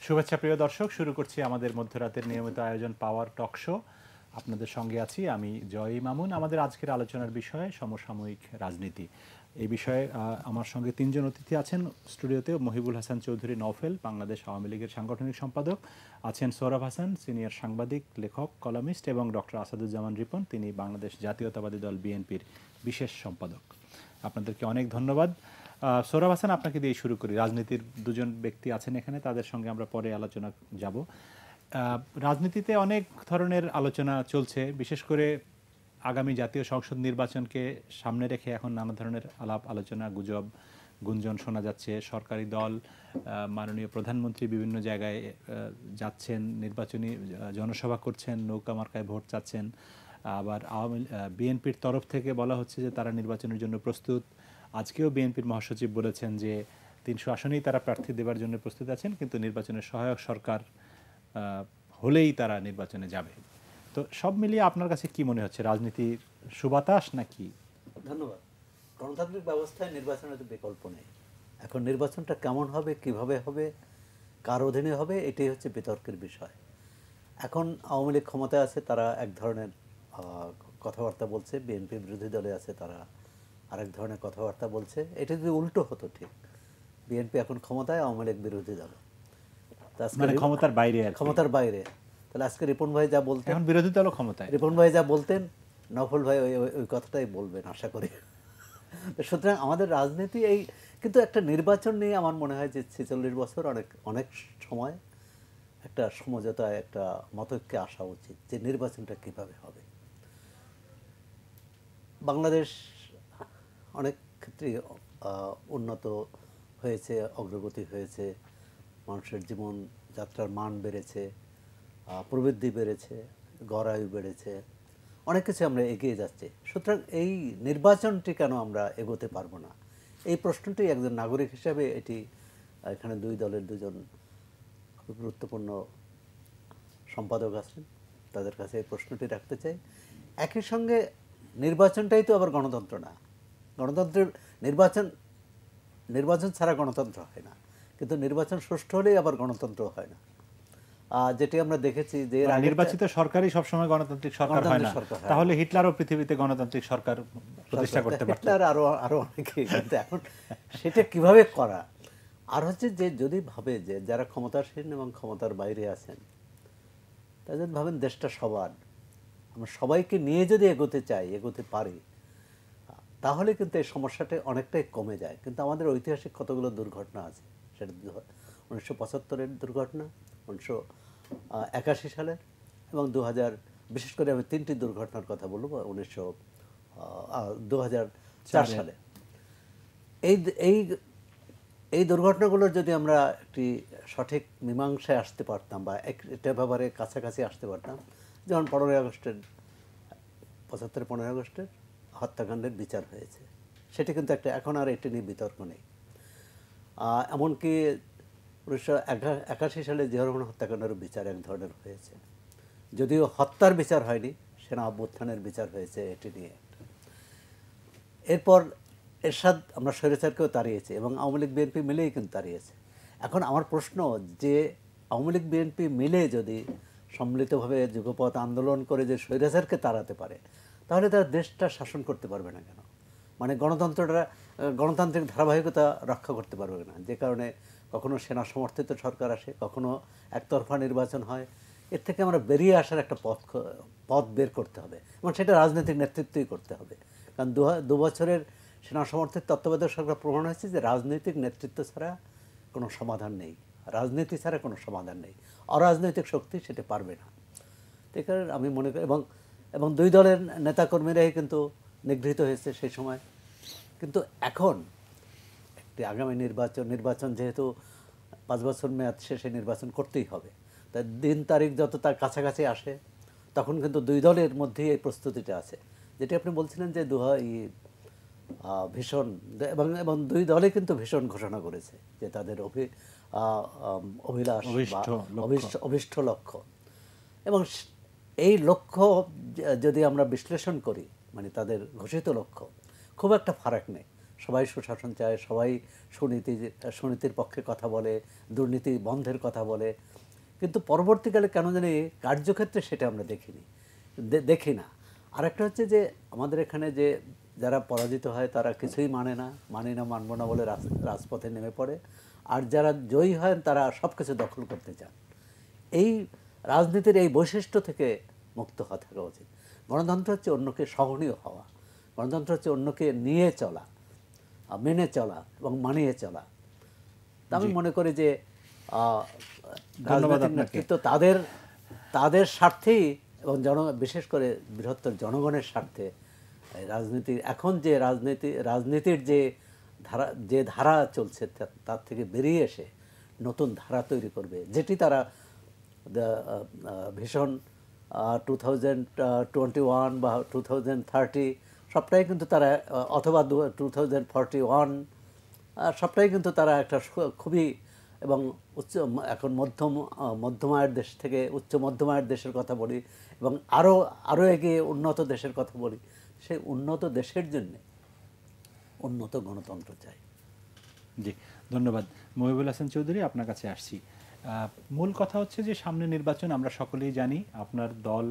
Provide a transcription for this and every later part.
শুভেচ্ছা প্রিয় দর্শক, শুরু করছি আমাদের মধ্যরাতের নিয়মিত আয়োজন পাওয়ার টক শো। আপনাদের সঙ্গে আছি আমি জয় মামুন। আমাদের আজকের আলোচনার বিষয় সমসাময়িক রাজনীতি। এই বিষয়ে আমার সঙ্গে তিনজন অতিথি আছেন স্টুডিওতে। মহিবুল হাসান চৌধুরী নওফেল, বাংলাদেশ আওয়ামী লীগের সাংগঠনিক সম্পাদক, আছেন সৌরভ হাসান, সিনিয়র সাংবাদিক, লেখক, কলামিস্ট, এবং ডক্টর আসাদুজ্জামান রিপন, তিনি বাংলাদেশ জাতীয়তাবাদী দল বিএনপির বিশেষ সম্পাদক। আপনাদেরকে অনেক ধন্যবাদ। সৌরভ হাসান, আপনাকে দিয়ে শুরু করি। রাজনীতির দুজন ব্যক্তি আছেন এখানে, তাদের সঙ্গে আমরা পরে আলোচনা যাব। রাজনীতিতে অনেক ধরনের আলোচনা চলছে, বিশেষ করে আগামী জাতীয় সংসদ নির্বাচনকে সামনে রেখে এখন নানা ধরনের আলাপ আলোচনা, গুঞ্জন শোনা যাচ্ছে। সরকারি দল, মাননীয় প্রধানমন্ত্রী বিভিন্ন জায়গায় যাচ্ছেন, নির্বাচনী জনসভা করছেন, নৌকা মার্কায় ভোট চাচ্ছেন। আবার বিএনপির তরফ থেকে বলা হচ্ছে যে তারা নির্বাচনের জন্য প্রস্তুত। আজকেও বিএনপির মহাসচিব বলেছেন যে 300 আসনেই তারা প্রার্থী দেওয়ার জন্য প্রস্তুত আছেন, কিন্তু নির্বাচনের সহায়ক সরকার হলেই তারা নির্বাচনে যাবে। তো সব মিলিয়ে আপনার কাছে কি মনে হচ্ছে, রাজনীতির সুবাতাস নাকি? ধন্যবাদ। গণতান্ত্রিক ব্যবস্থায় নির্বাচনের তো বিকল্প নেই। এখন নির্বাচনটা কেমন হবে, কিভাবে হবে, কার অধীনে হবে, এটাই হচ্ছে বিতর্কের বিষয়। এখন আওয়ামী লীগ ক্ষমতায় আছে, তারা এক ধরনের কথাবার্তা বলছে, বিএনপি বিরোধী দলে আছে, তারা আরেক ধরনের কথাবার্তা বলছে। এটা যদি উল্টো হতো, ঠিক বিএনপি এখন ক্ষমতায়, আওয়ামী লীগ বিরোধী দল, মানে ক্ষমতার বাইরে, ক্ষমতার বাইরে, তাহলে আজকে রিপন ভাই যা বলতেন, এখন বিরোধী দলও ক্ষমতায়, রিপন ভাই যা বলতেন নফল ভাই ওই কথাটাই বলবেন আশা করি। সুতরাং আমাদের রাজনীতি এই, কিন্তু একটা নির্বাচন নিয়ে আমার মনে হয় যে 46 বছর অনেক সময় একটা সমঝোতায়, একটা মতৈক্যে আসা উচিত যে নির্বাচনটা কিভাবে হবে। বাংলাদেশ অনেক ক্ষেত্রে উন্নত হয়েছে, অগ্রগতি হয়েছে, মানুষের জীবন যাত্রার মান বেড়েছে, প্রবৃদ্ধি বেড়েছে, গড় আয়ু বেড়েছে, অনেক কিছু আমরা এগিয়ে যাচ্ছি। সুতরাং এই নির্বাচনটি কেন আমরা এগোতে পারবো না, এই প্রশ্নটি একজন নাগরিক হিসাবে এটি এখানে দুই দলের দুজন খুব গুরুত্বপূর্ণ সম্পাদক আছেন, তাদের কাছে এই প্রশ্নটি রাখতে চাই। একই সঙ্গে নির্বাচনটাই তো আবার গণতন্ত্র না। গণতন্ত্রের নির্বাচন ছাড়া গণতন্ত্র হয় না, কিন্তু নির্বাচন সুষ্ঠু হলেই আবার গণতন্ত্র হয় না। যেটি আমরা দেখেছি যে নির্বাচিত সরকারই সবসময় গণতান্ত্রিক সরকার হয় না, তাহলে হিটলারও পৃথিবীতে গণতান্ত্রিক সরকার প্রতিষ্ঠা করতে পারতেন, আরো অনেকে। কিন্তু এখন সেটা কিভাবে করা, আর হচ্ছে যে যদি ভাবে যে যারা ক্ষমতাসীন এবং ক্ষমতার বাইরে আছেন, তারা যদি ভাবেন দেশটা সবার, আমরা সবাইকে নিয়ে যদি এগোতে চাই, এগোতে পারি, তাহলে কিন্তু এই সমস্যাটা অনেকটাই কমে যায়। কিন্তু আমাদের ঐতিহাসিক কতগুলো দুর্ঘটনা আছে, সেটা 1975-এর দুর্ঘটনা, 1981 সালের, এবং 2000, বিশেষ করে আমি 3টি দুর্ঘটনার কথা বলবো। 2004 সালে এই এই এই দুর্ঘটনাগুলোর যদি আমরা একটি সঠিক মীমাংসায় আসতে পারতাম, বা এটা ব্যাপারে কাছাকাছি আসতে পারতাম, যেমন 15 আগস্টের 15ই আগস্টের হত্যাকাণ্ডের বিচার হয়েছে, সেটি কিন্তু একটা, এখন আর এটি নিয়ে বিতর্ক নেই। এমনকি 1981 সালে জিয়া রহমান হত্যাকাণ্ডের বিচার এক ধরনের হয়েছে, যদিও হত্যার বিচার হয়নি, সেনা অভ্যুত্থানের বিচার হয়েছে এটি নিয়ে। এরপর এরশাদ, আমরা স্বৈরাচারকেও তাড়িয়েছি, এবং আওয়ামী লীগ বিএনপি মিলেই কিন্তু তাড়িয়েছে। এখন আমার প্রশ্ন, যে আওয়ামী লীগ বিএনপি মিলে যদি সম্মিলিতভাবে যুগপৎ আন্দোলন করে যে স্বৈরাচারকে তাড়াতে পারে, তাহলে তারা দেশটা শাসন করতে পারবে না কেন? মানে গণতান্ত্রিক ধারাবাহিকতা রক্ষা করতে পারবে না, যে কারণে কখনো সেনা সমর্থিত সরকার আসে, কখনো একতরফা নির্বাচন হয়। এর থেকে আমরা বেরিয়ে আসার একটা পথ বের করতে হবে, এবং সেটা রাজনৈতিক নেতৃত্বই করতে হবে। কারণ 2 বছরের সেনা সমর্থিত তত্ত্বাবধায়ক সরকার প্রমাণ হয়েছে যে রাজনৈতিক নেতৃত্ব ছাড়া কোনো সমাধান নেই, রাজনীতি ছাড়া কোনো সমাধান নেই, অরাজনৈতিক শক্তি সেটা পারবে না। এই কারণে আমি মনে করি, এবং 2 দলের নেতাকর্মীরাই কিন্তু নিগৃহীত হয়েছে সেই সময়। কিন্তু এখন একটি আগামী নির্বাচন যেহেতু 5 বছর মেয়াদ শেষে নির্বাচন করতেই হবে, তাই দিন তারিখ যত তার কাছাকাছি আসে, তখন কিন্তু 2 দলের মধ্যেই এই প্রস্তুতিটা আছে, যেটি আপনি বলছিলেন যে ভীষণ, এবং 2 দলে কিন্তু ভীষণ ঘোষণা করেছে যে তাদের অভিলাষ বা অভিষ্ট লক্ষ্য, এবং এই লক্ষ্য যদি আমরা বিশ্লেষণ করি, মানে তাদের ঘোষিত লক্ষ্য খুব একটা ফারাক নেই। সবাই সুশাসন চায়, সবাই সুনীতির পক্ষে কথা বলে, দুর্নীতি বন্ধের কথা বলে, কিন্তু পরবর্তীকালে কেন জানি কার্যক্ষেত্রে সেটা আমরা দেখি না। আরেকটা হচ্ছে যে আমাদের এখানে যে যারা পরাজিত হয় তারা কিছুই মানব না বলে রাজপথে নেমে পড়ে, আর যারা জয়ী হয় তারা সব কিছু দখল করতে চান। এই রাজনীতির এই বৈশিষ্ট্য থেকে মুক্ত হওয়া থাকা উচিত। গণতন্ত্র হচ্ছে অন্যকে সহনীয় হওয়া, গণতন্ত্র হচ্ছে অন্যকে নিয়ে চলা, মেনে চলা এবং মানিয়ে চলা। আমি মনে করি যে রাজনৈতিক নেতৃত্ব তাদের স্বার্থেই এবং বিশেষ করে বৃহত্তর জনগণের স্বার্থে এখন যে রাজনীতির যে ধারা চলছে তার থেকে বেরিয়ে এসে নতুন ধারা তৈরি করবে, যেটি তারা ভিশন 2021 বা 2030 সবটাই কিন্তু তারা, অথবা 2041 সবটাই কিন্তু তারা একটা খুবই এবং এখন মধ্যম আয়ের দেশ থেকে উচ্চ মধ্যম আয়ের দেশের কথা বলি এবং আরও এগিয়ে উন্নত দেশের কথা বলি। সেই উন্নত দেশের জন্য উন্নত গণতন্ত্র চাই। জি, ধন্যবাদ। মহিবুল হাসান চৌধুরী, আপনার কাছে আসছি। মূল কথা হচ্ছে যে সামনে নির্বাচন, আমরা সকলেই জানি আপনার দল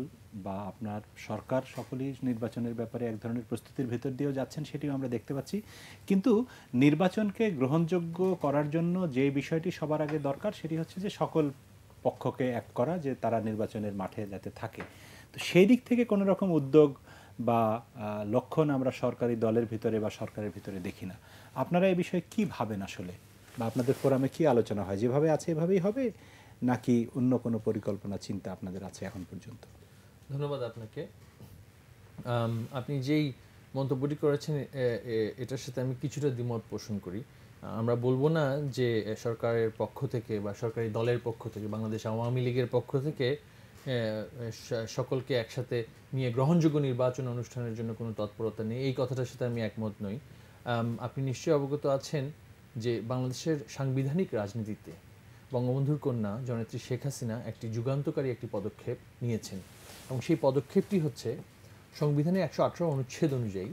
বা আপনার সরকার সকলেই নির্বাচনের ব্যাপারে এক ধরনের প্রস্তুতির ভেতর দিয়েও যাচ্ছেন, সেটিও আমরা দেখতে পাচ্ছি। কিন্তু নির্বাচনকে গ্রহণযোগ্য করার জন্য যে বিষয়টি সবার আগে দরকার সেটি হচ্ছে যে সকল পক্ষকে এক করা, যে তারা নির্বাচনের মাঠে যাতে থাকে। তো সেই দিক থেকে কোনো রকম উদ্যোগ বা লক্ষণ আমরা সরকারি দলের ভিতরে বা সরকারের ভিতরে দেখি না। আপনারা এই বিষয়ে কি ভাবেন আসলে, বা আপনাদের ফোরামে কি আলোচনা হয়? যেভাবে আছে এভাবেই হবে, নাকি অন্য কোনো পরিকল্পনা চিন্তা আপনাদের আছে এখন পর্যন্ত? ধন্যবাদ আপনাকে। আপনি যেই মন্তব্যটি করেছেন এটার সাথে আমি কিছুটা দ্বিমত পোষণ করি। আমরা বলবো না যে সরকারের পক্ষ থেকে বা সরকারি দলের পক্ষ থেকে, বাংলাদেশ আওয়ামী লীগের পক্ষ থেকে সকলকে একসাথে নিয়ে গ্রহণযোগ্য নির্বাচন অনুষ্ঠানের জন্য কোনো তৎপরতা নেই, এই কথাটার সাথে আমি একমত নই। আপনি নিশ্চয়ই অবগত আছেন যে বাংলাদেশের সাংবিধানিক রাজনীতিতে বঙ্গবন্ধুর কন্যা জননেত্রী শেখ হাসিনা একটি যুগান্তকারী একটি পদক্ষেপ নিয়েছেন, এবং সেই পদক্ষেপটি হচ্ছে সংবিধানের 118 অনুচ্ছেদ অনুযায়ী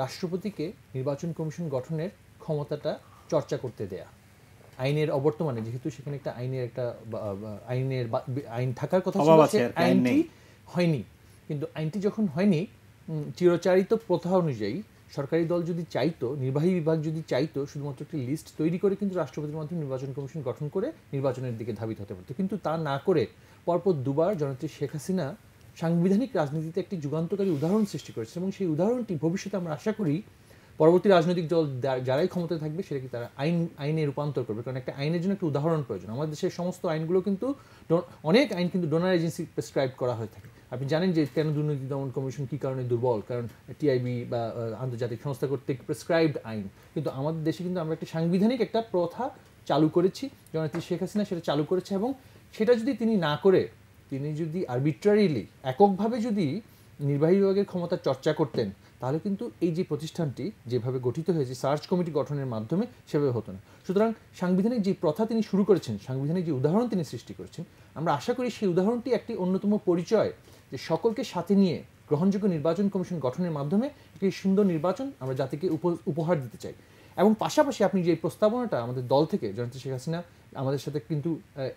রাষ্ট্রপতিকে নির্বাচন কমিশন গঠনের ক্ষমতাটা চর্চা করতে দেয়া। আইনের অবর্তমানে, যেহেতু সেখানে একটা আইন থাকার কথা ছিল, আইনটি হয়নি, কিন্তু আইনটি যখন হয়নি, চিরচারিত প্রথা অনুযায়ী সরকারি দল যদি চাইতো, নির্বাহী বিভাগ যদি চাইতো, শুধুমাত্র একটি লিস্ট তৈরি করে কিন্তু রাষ্ট্রপতির মাধ্যমে নির্বাচন কমিশন গঠন করে নির্বাচনের দিকে ধাবিত হতে পারত। কিন্তু তা না করে পরপর দুবার জননেত্রী শেখ হাসিনা সাংবিধানিক রাজনীতিতে একটি যুগান্তকারী উদাহরণ সৃষ্টি করেছে, এবং সেই উদাহরণটি ভবিষ্যতে আমরা আশা করি পরবর্তী রাজনৈতিক দল যারাই ক্ষমতায় থাকবে সেটাকে তারা আইনে রূপান্তর করবে, কারণ একটা আইনের জন্য একটা উদাহরণ প্রয়োজন। আমাদের দেশের সমস্ত আইনগুলো কিন্তু, অনেক আইন কিন্তু ডোনার এজেন্সি প্রেসক্রাইব করা হয়ে থাকে। আপনি জানেন যে কেন দুর্নীতি দমন কমিশন কী কারণে দুর্বল, কারণ টিআইবি বা আন্তর্জাতিক সংস্থা কর্তৃক প্রেসক্রাইবড আইন। কিন্তু আমাদের দেশে কিন্তু আমরা একটা সাংবিধানিক একটা প্রথা চালু করেছি, জননেত্রী শেখ হাসিনা সেটা চালু করেছে, এবং সেটা যদি তিনি না করে, তিনি যদি আরবিট্রারিলি এককভাবে যদি নির্বাহী বিভাগের ক্ষমতা চর্চা করতেন, তাহলে কিন্তু এই যে প্রতিষ্ঠানটি যেভাবে গঠিত হয়েছে সার্চ কমিটি গঠনের মাধ্যমে সেভাবে হতো না। সুতরাং সাংবিধানিক যে প্রথা তিনি শুরু করেছেন, সাংবিধানিক যে উদাহরণ তিনি সৃষ্টি করেছেন, আমরা আশা করি সেই উদাহরণটি একটি অন্যতম পরিচয়, যে সকলকে সাথে নিয়ে গ্রহণযোগ্য নির্বাচন কমিশন গঠনের মাধ্যমে একটি সুন্দর নির্বাচন আমরা জাতিকে উপহার দিতে চাই। এবং পাশাপাশি আপনি যে প্রস্তাবনাটা আমাদের দল থেকে জননেত্রী শেখ হাসিনা আমাদের সাথে কিন্তু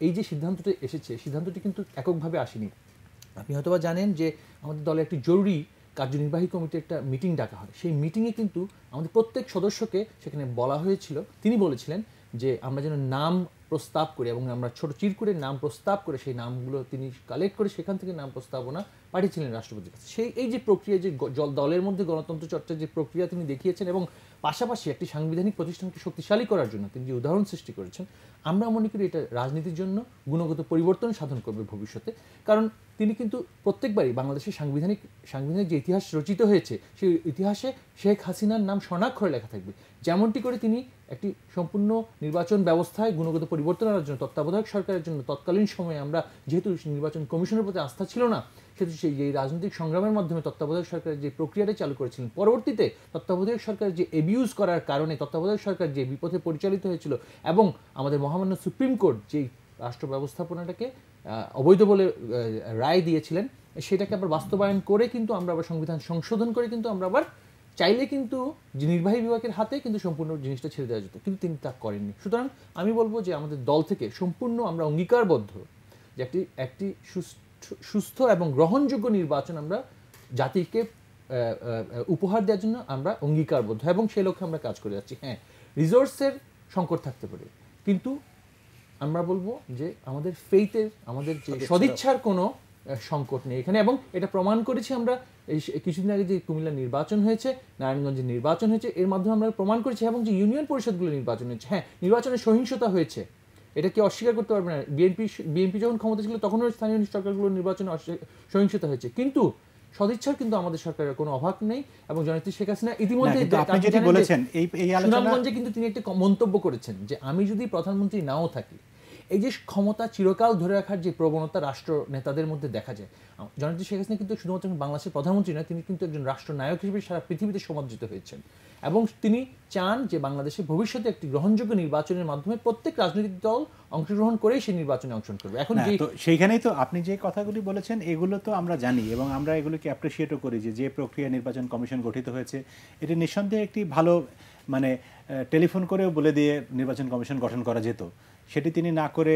এই যে সিদ্ধান্তটি এসেছে, সিদ্ধান্তটি কিন্তু এককভাবে আসেনি। আপনি হয়তোবা জানেন যে আমাদের দলে একটি জরুরি কার্যনির্বাহী কমিটির একটা মিটিং ডাকা হয়। সেই মিটিংয়ে কিন্তু আমাদের প্রত্যেক সদস্যকে সেখানে বলা হয়েছিল, তিনি বলেছিলেন যে আমরা যেন নাম প্রস্তাব করি, এবং আমরা ছোট চিরকুটে নাম প্রস্তাব করে সেই নামগুলো তিনি কালেক্ট করে সেখান থেকে নাম প্রস্তাবনা পাঠিয়েছিলেন রাষ্ট্রপতির কাছে। এই যে প্রক্রিয়া, যে দলের মধ্যে গণতন্ত্র চর্চার যে প্রক্রিয়া তিনি দেখিয়েছেন, এবং পাশাপাশি একটি সাংবিধানিক প্রতিষ্ঠানকে শক্তিশালী করার জন্য তিনি যে উদাহরণ সৃষ্টি করেছেন, আমরা মনে করি এটা রাজনীতির জন্য গুণগত পরিবর্তন সাধন করবে ভবিষ্যতে। কারণ তিনি কিন্তু প্রত্যেকবারই বাংলাদেশের সাংবিধানিক যে ইতিহাস রচিত হয়েছে, সেই ইতিহাসে শেখ হাসিনার নাম স্বর্ণাক্ষরে লেখা থাকবে। যেমনটি করে তিনি একটি সম্পূর্ণ নির্বাচন ব্যবস্থায় গুণগত পরিবর্তন আনার জন্য তত্ত্বাবধায়ক সরকারের জন্য তৎকালীন সময়ে আমরা যেহেতু নির্বাচন কমিশনের প্রতি আস্থা ছিল না, সেহেতু সেই রাজনৈতিক সংগ্রামের মাধ্যমে তত্ত্বাবধায়ক সরকারের যে প্রক্রিয়াটা চালু করেছিলেন, পরবর্তীতে তত্ত্বাবধায়ক সরকারের যে অ্যাবিউজ করার কারণে তত্ত্বাবধায়ক সরকার যে বিপথে পরিচালিত হয়েছিল, এবং আমাদের মহামান্য সুপ্রিম কোর্ট যেই রাষ্ট্র ব্যবস্থাপনাটাকে অবৈধ বলে রায় দিয়েছিলেন, সেটাকে আবার বাস্তবায়ন করে কিন্তু আমরা আবার সংবিধান সংশোধন করে কিন্তু আমরা আবার চাইলে কিন্তু যে নির্বাহী বিভাগের হাতে কিন্তু সম্পূর্ণ জিনিসটা ছেড়ে দেওয়া যেত, কিন্তু তিনি তা করেননি। সুতরাং আমি বলবো যে আমাদের দল থেকে সম্পূর্ণ আমরা অঙ্গীকারবদ্ধ যে একটি সুস্থ এবং গ্রহণযোগ্য নির্বাচন আমরা জাতিকে উপহার দেওয়ার জন্য আমরা অঙ্গীকারবদ্ধ এবং সেই লক্ষ্যে আমরা কাজ করে যাচ্ছি। হ্যাঁ, রিসোর্সের সংকট থাকতে পারে, কিন্তু আমরা বলবো যে আমাদের ফেইথের, আমাদের যে সদিচ্ছার কোনো সংকট নেই এখানে। এবং এটা প্রমাণ করেছি আমরা এই কিছুদিন আগে যে কুমিল্লা নির্বাচন হয়েছে, নারায়ণগঞ্জে নির্বাচন হয়েছে, এর মাধ্যমে আমরা প্রমাণ করেছি, এবং যে ইউনিয়ন পরিষদগুলো নির্বাচন হয়েছে, হ্যাঁ নির্বাচনে সহিংসতা হয়েছে, এটা কি অস্বীকার করতে পারবে না। বিএনপি যখন ক্ষমতা ছিল তখনও স্থানীয় সরকারগুলোর নির্বাচনে সহিংসতা হয়েছে, কিন্তু সদিচ্ছার কিন্তু আমাদের সরকারের কোনো অভাব নেই। এবং জননেত্রী শেখ হাসিনা ইতিমধ্যে সুনামগঞ্জে কিন্তু তিনি একটা মন্তব্য করেছেন যে আমি যদি প্রধানমন্ত্রী নাও থাকি, এই যে ক্ষমতা চিরকাল ধরে রাখার যে প্রবণতা রাষ্ট্র নেতাদের মধ্যে দেখা যায়, জননেত্রী শেখ হাসিনা কিন্তু শুধুমাত্র বাংলাদেশের প্রধানমন্ত্রী নয়, তিনি কিন্তু একজন রাষ্ট্রনায়ক হিসেবে সারা পৃথিবীতে সমাদৃত হয়েছেন, এবং তিনি চান যে বাংলাদেশে ভবিষ্যতে একটি গ্রহণযোগ্য নির্বাচনের মাধ্যমে প্রত্যেক রাজনৈতিক দল অংশগ্রহণ করেই সেই নির্বাচনে অংশগ্রহণ করবে। এখন সেইখানেই তো আপনি যে কথাগুলি বলেছেন এগুলো তো আমরা জানি, এবং আমরা এগুলোকে অ্যাপ্রিসিয়েটও করি যে প্রক্রিয়া নির্বাচন কমিশন গঠিত হয়েছে এটি নিঃসন্দেহে একটি ভালো, মানে টেলিফোন করেও বলে দিয়ে নির্বাচন কমিশন গঠন করা যেত, সেটি তিনি না করে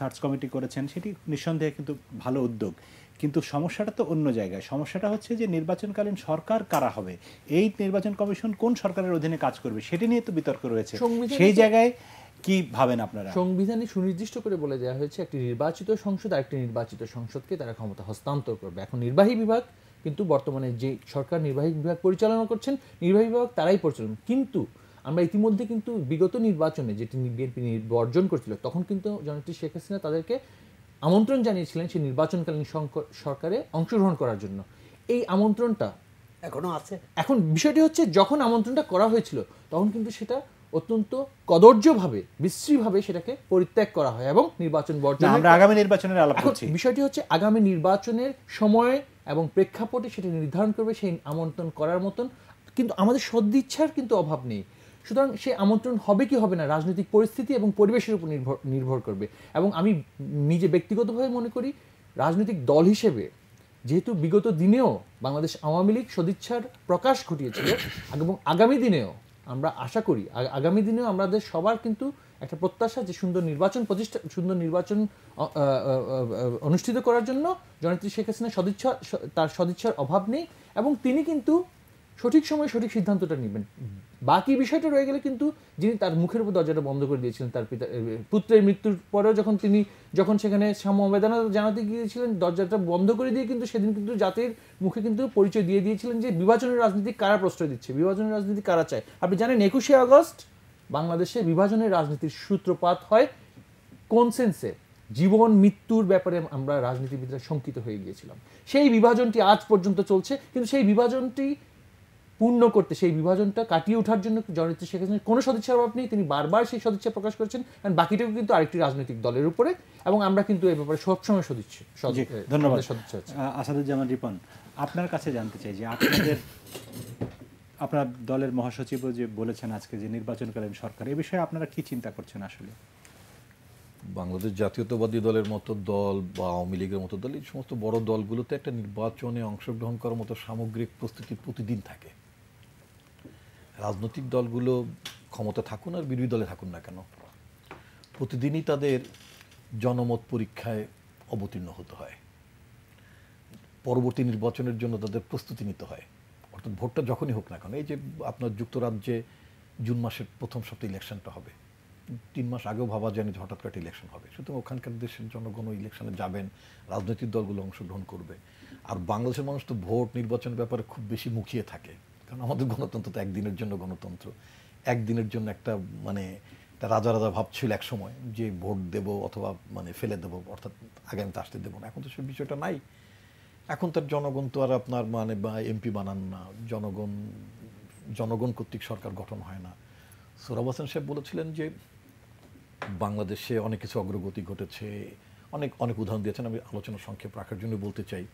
সার্চ কমিটি করেছেন, সেটি নিঃসন্দেহে কিন্তু ভালো উদ্যোগ। কিন্তু সমস্যাটা তো অন্য জায়গায়। সমস্যাটা হচ্ছে যে নির্বাচনকালীন সরকার কারা হবে, এই নির্বাচন কমিশন কোন সরকারের অধীনে কাজ করবে, সেটি নিয়ে তো বিতর্ক রয়েছে। সেই জায়গায় কি ভাবেন আপনারা? সংবিধানে সুনির্দিষ্ট করে বলে দেওয়া হয়েছে একটি নির্বাচিত সংসদ আর একটি নির্বাচিত সংসদকে তারা ক্ষমতা হস্তান্তর করবে। এখন নির্বাহী বিভাগ কিন্তু বর্তমানে যে সরকার নির্বাহী বিভাগ পরিচালনা করছেন, নির্বাহী বিভাগ তারাই পরিচালনা, কিন্তু আমরা ইতিমধ্যে কিন্তু বিগত নির্বাচনে যেটি বিএনপি বর্জন করছিল তখন কিন্তু জননেত্রী শেখ হাসিনা তাদেরকে আমন্ত্রণ জানিয়েছিলেন সেই নির্বাচনকালীন সরকারে অংশগ্রহণ করার জন্য। এই আমন্ত্রণটা এখনো আছে। এখন বিষয়টি হচ্ছে যখন আমন্ত্রণটা করা হয়েছিল তখন কিন্তু সেটা অত্যন্ত কদর্যভাবে, বিশ্রীভাবে সেটাকে পরিত্যাগ করা হয় এবং নির্বাচন বর্জন। আমরা আগামী নির্বাচনের আলাপ করছি। বিষয়টি হচ্ছে আগামী নির্বাচনের সময় এবং প্রেক্ষাপটে সেটা নির্ধারণ করবে সেই আমন্ত্রণ করার মতন, কিন্তু আমাদের সদিচ্ছার কিন্তু অভাব নেই। সুতরাং সেই আমন্ত্রণ হবে কি হবে না রাজনৈতিক পরিস্থিতি এবং পরিবেশের উপর নির্ভর করবে। এবং আমি নিজে ব্যক্তিগতভাবে মনে করি রাজনৈতিক দল হিসেবে যেহেতু বিগত দিনেও বাংলাদেশ আওয়ামী লীগ সদিচ্ছার প্রকাশ ঘটিয়েছিল, এবং আগামী দিনেও আমরা আশা করি আগামী দিনেও আমাদের সবার কিন্তু একটা প্রত্যাশা যে সুন্দর নির্বাচন অনুষ্ঠিত করার জন্য জননেত্রী শেখ হাসিনা তার সদিচ্ছার অভাব নেই, এবং তিনি কিন্তু সঠিক সময়ে সঠিক সিদ্ধান্তটা নেবেন। বাকি বিষয়টা রয়ে গেলে কিন্তু যিনি তার মুখের উপর দরজাটা বন্ধ করে দিয়েছিলেন তার পুত্রের মৃত্যুর পরেও যখন সেখানে সমবেদনা জানাতে গিয়েছিলেন দরজাটা বন্ধ করে দিয়ে কিন্তু সেদিন কিন্তু জাতির মুখে কিন্তু পরিচয় দিয়ে দিয়েছিলেন যে বিভাজনের রাজনীতি কারা প্রশ্রয় দিচ্ছে, বিভাজনের রাজনীতি কারা চায়। আপনি জানেন 21শে আগস্ট বাংলাদেশে বিভাজনের রাজনীতির সূত্রপাত হয় কনসেন্সে। জীবন মৃত্যুর ব্যাপারে আমরা রাজনীতিবিদরা শঙ্কিত হয়ে গিয়েছিলাম। সেই বিভাজনটি আজ পর্যন্ত চলছে, কিন্তু সেই বিভাজনটি পূর্ণ করতে, সেই বিভাজনটা কাটিয়ে ওঠার জন্য জননেত্রী শেখ হাসিনার কোনো সদিচ্ছার অভাব নেই। তিনি বারবার সেই সদিচ্ছা প্রকাশ করেছেন, কারণ বাকিটাও কিন্তু আরেকটি রাজনৈতিক দলের উপরে, এবং আমরা কিন্তু এই ব্যাপারে সবসময় সদিচ্ছা। ধন্যবাদ। আসাদুজ্জামান রিপন, আপনার কাছে জানতে চাই যে আপনার দলের মহাসচিবও যে বলেছেন আজকে যে নির্বাচনকালীন সরকার, এ বিষয়ে আপনারা কি চিন্তা করছেন? আসলে বাংলাদেশ জাতীয়তাবাদী দলের মতো দল বা আওয়ামী লীগের মতো দল, এই সমস্ত বড় দলগুলোতে একটা নির্বাচনে অংশগ্রহণ করার মতো সামগ্রিক প্রস্তুতি প্রতিদিন থাকে। রাজনৈতিক দলগুলো ক্ষমতা থাকুন আর বিরোধী দলে থাকুন না কেন, প্রতিদিনই তাদের জনমত পরীক্ষায় অবতীর্ণ হতে হয়, পরবর্তী নির্বাচনের জন্য তাদের প্রস্তুতি নিতে হয়। অর্থাৎ ভোটটা যখনই হোক না কেন, এই যে আপনার যুক্তরাজ্যে জুন মাসের প্রথম সপ্তাহে ইলেকশনটা হবে, 3 মাস আগেও ভাবা যায়নি যে হঠাৎ করে ইলেকশন হবে। সুতরাং ওখানকার দেশের জনগণ ইলেকশনে যাবেন, রাজনৈতিক দলগুলো অংশগ্রহণ করবে। আর বাংলাদেশের মানুষ তো ভোট নির্বাচনের ব্যাপারে খুব বেশি মুখিয়ে থাকে, কারণ আমাদের গণতন্ত্র তো একদিনের জন্য গণতন্ত্র, একদিনের জন্য একটা রাজা রাজা ভাব ছিল এক সময় যে ভোট দেব অথবা ফেলে দেবো, অর্থাৎ আগামীতে আসতে দেবো না। এখন তো সেই বিষয়টা নাই। এখন তার জনগণ তো আর আপনার বা এমপি বানান না, জনগণ কর্তৃক সরকার গঠন হয় না। সোহরাব হোসেন সাহেব বলেছিলেন যে বাংলাদেশে অনেক কিছু অগ্রগতি ঘটেছে, অনেক উদাহরণ দিয়েছেন। আমি আলোচনা সংক্ষেপ রাখার জন্য বলতে চাই,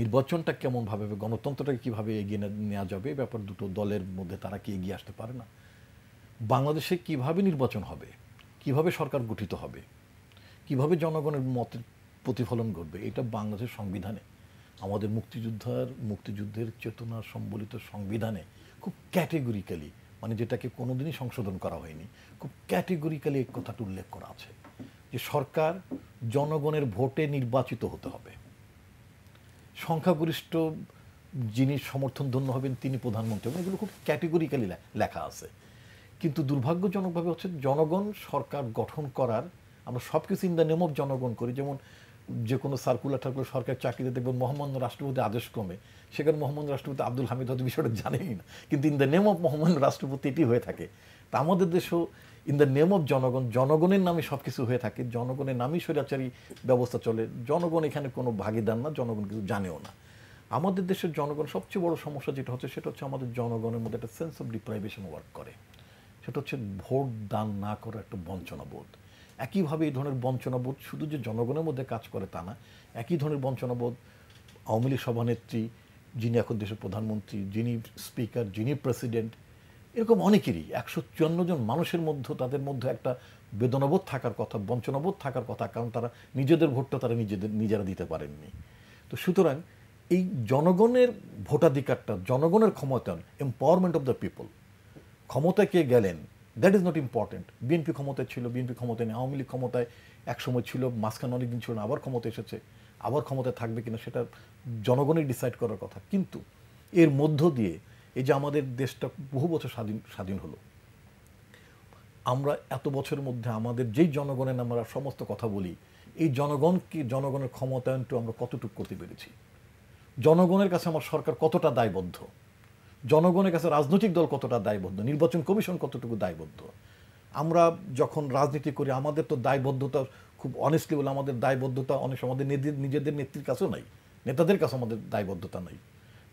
নির্বাচনটা কেমনভাবে, গণতন্ত্রটাকে কীভাবে এগিয়ে নেওয়া যাবে, ব্যাপার দুটো দলের মধ্যে তারা কি এগিয়ে আসতে পারে না। বাংলাদেশে কিভাবে নির্বাচন হবে, কিভাবে সরকার গঠিত হবে, কিভাবে জনগণের মতের প্রতিফলন ঘটবে, এটা বাংলাদেশের সংবিধানে, আমাদের মুক্তিযুদ্ধের চেতনা সম্বলিত সংবিধানে খুব ক্যাটেগরিক্যালি, মানে যেটাকে কোনোদিনই সংশোধন করা হয়নি, খুব ক্যাটেগরিক্যালি এই কথাটা উল্লেখ করা আছে যে সরকার জনগণের ভোটে নির্বাচিত হতে হবে, সংখ্যাগরিষ্ঠ যিনি সমর্থন ধন্য হবেন তিনি প্রধানমন্ত্রী হবেন, এগুলো খুব ক্যাটেগরিক্যালি লেখা আছে। কিন্তু দুর্ভাগ্যজনকভাবে হচ্ছে জনগণ সরকার গঠন করার, আমরা সব কিছু ইন দ্য নেম অফ জনগণ করি। যেমন যে কোনো সার্কুলার টার্কুলার সরকার চাকরিতে দেখবেন মহামান্য রাষ্ট্রপতি আদেশক্রমে, সেখানে মহামান্য রাষ্ট্রপতি আব্দুল হামিদ হয়তো বিষয়টা জানেই না, কিন্তু ইন দ্য নেম অফ মহামান্য রাষ্ট্রপতি এটি হয়ে থাকে। তা আমাদের দেশেও ইন দ্য নেম অফ জনগণ, জনগণের নামে সব কিছু হয়ে থাকে, জনগণের নামেই স্বৈরাচারী ব্যবস্থা চলে। জনগণ এখানে কোনো ভাগিদার না, জনগণ কিন্তু জানেও না। আমাদের দেশের জনগণ সবচেয়ে বড় সমস্যা যেটা হচ্ছে সেটা হচ্ছে আমাদের জনগণের মধ্যে একটা সেন্স অফ ডিপ্রাইভেশন ওয়ার্ক করে। সেটা হচ্ছে ভোট দান না করার একটা বঞ্চনাবোধ। একইভাবে এই ধরনের বঞ্চনাবোধ শুধু যে জনগণের মধ্যে কাজ করে তা না, একই ধরনের বঞ্চনাবোধ আওয়ামী লীগ সভানেত্রী, যিনি এখন দেশের প্রধানমন্ত্রী, যিনি স্পিকার, যিনি প্রেসিডেন্ট, এরকম অনেকেরই 154 জন মানুষের মধ্যে তাদের মধ্যে একটা বেদনাবোধ থাকার কথা, বঞ্চনাবোধ থাকার কথা, কারণ তারা নিজেদের ভোটটা তারা নিজেরা দিতে পারেননি। তো সুতরাং এই জনগণের ভোটাধিকারটা, জনগণের ক্ষমতায়ন, এম্পাওয়ারমেন্ট অফ দ্য পিপল, ক্ষমতায় কে গেলেন that is not important. BNP ক্ষমতায় ছিল, বিএনপি ক্ষমতায় নেই, আওয়ামী লীগ ক্ষমতায় একসময় ছিল, মাঝখানে অনেকদিন ছিল না, আবার ক্ষমতা এসেছে, আবার ক্ষমতায় থাকবে কিনা সেটা জনগণই ডিসাইড করার কথা। কিন্তু এর মধ্য দিয়ে এই যে আমাদের দেশটা বহু বছর স্বাধীন হলো, আমরা এত বছরের মধ্যে আমাদের যেই জনগণের আমরা সমস্ত কথা বলি, এই জনগণের ক্ষমতায়নটা আমরা কতটুকু করতে পেরেছি, জনগণের কাছে আমার সরকার কতটা দায়বদ্ধ, জনগণের কাছে রাজনৈতিক দল কতটা দায়বদ্ধ, নির্বাচন কমিশন কতটুকু দায়বদ্ধ। আমরা যখন রাজনীতি করি আমাদের তো দায়বদ্ধতা, খুব অনেস্টলি বলে আমাদের দায়বদ্ধতা অনেক সময় আমাদের নিজেদের নেত্রীর কাছেও নাই, নেতাদের কাছে আমাদের দায়বদ্ধতা নাই।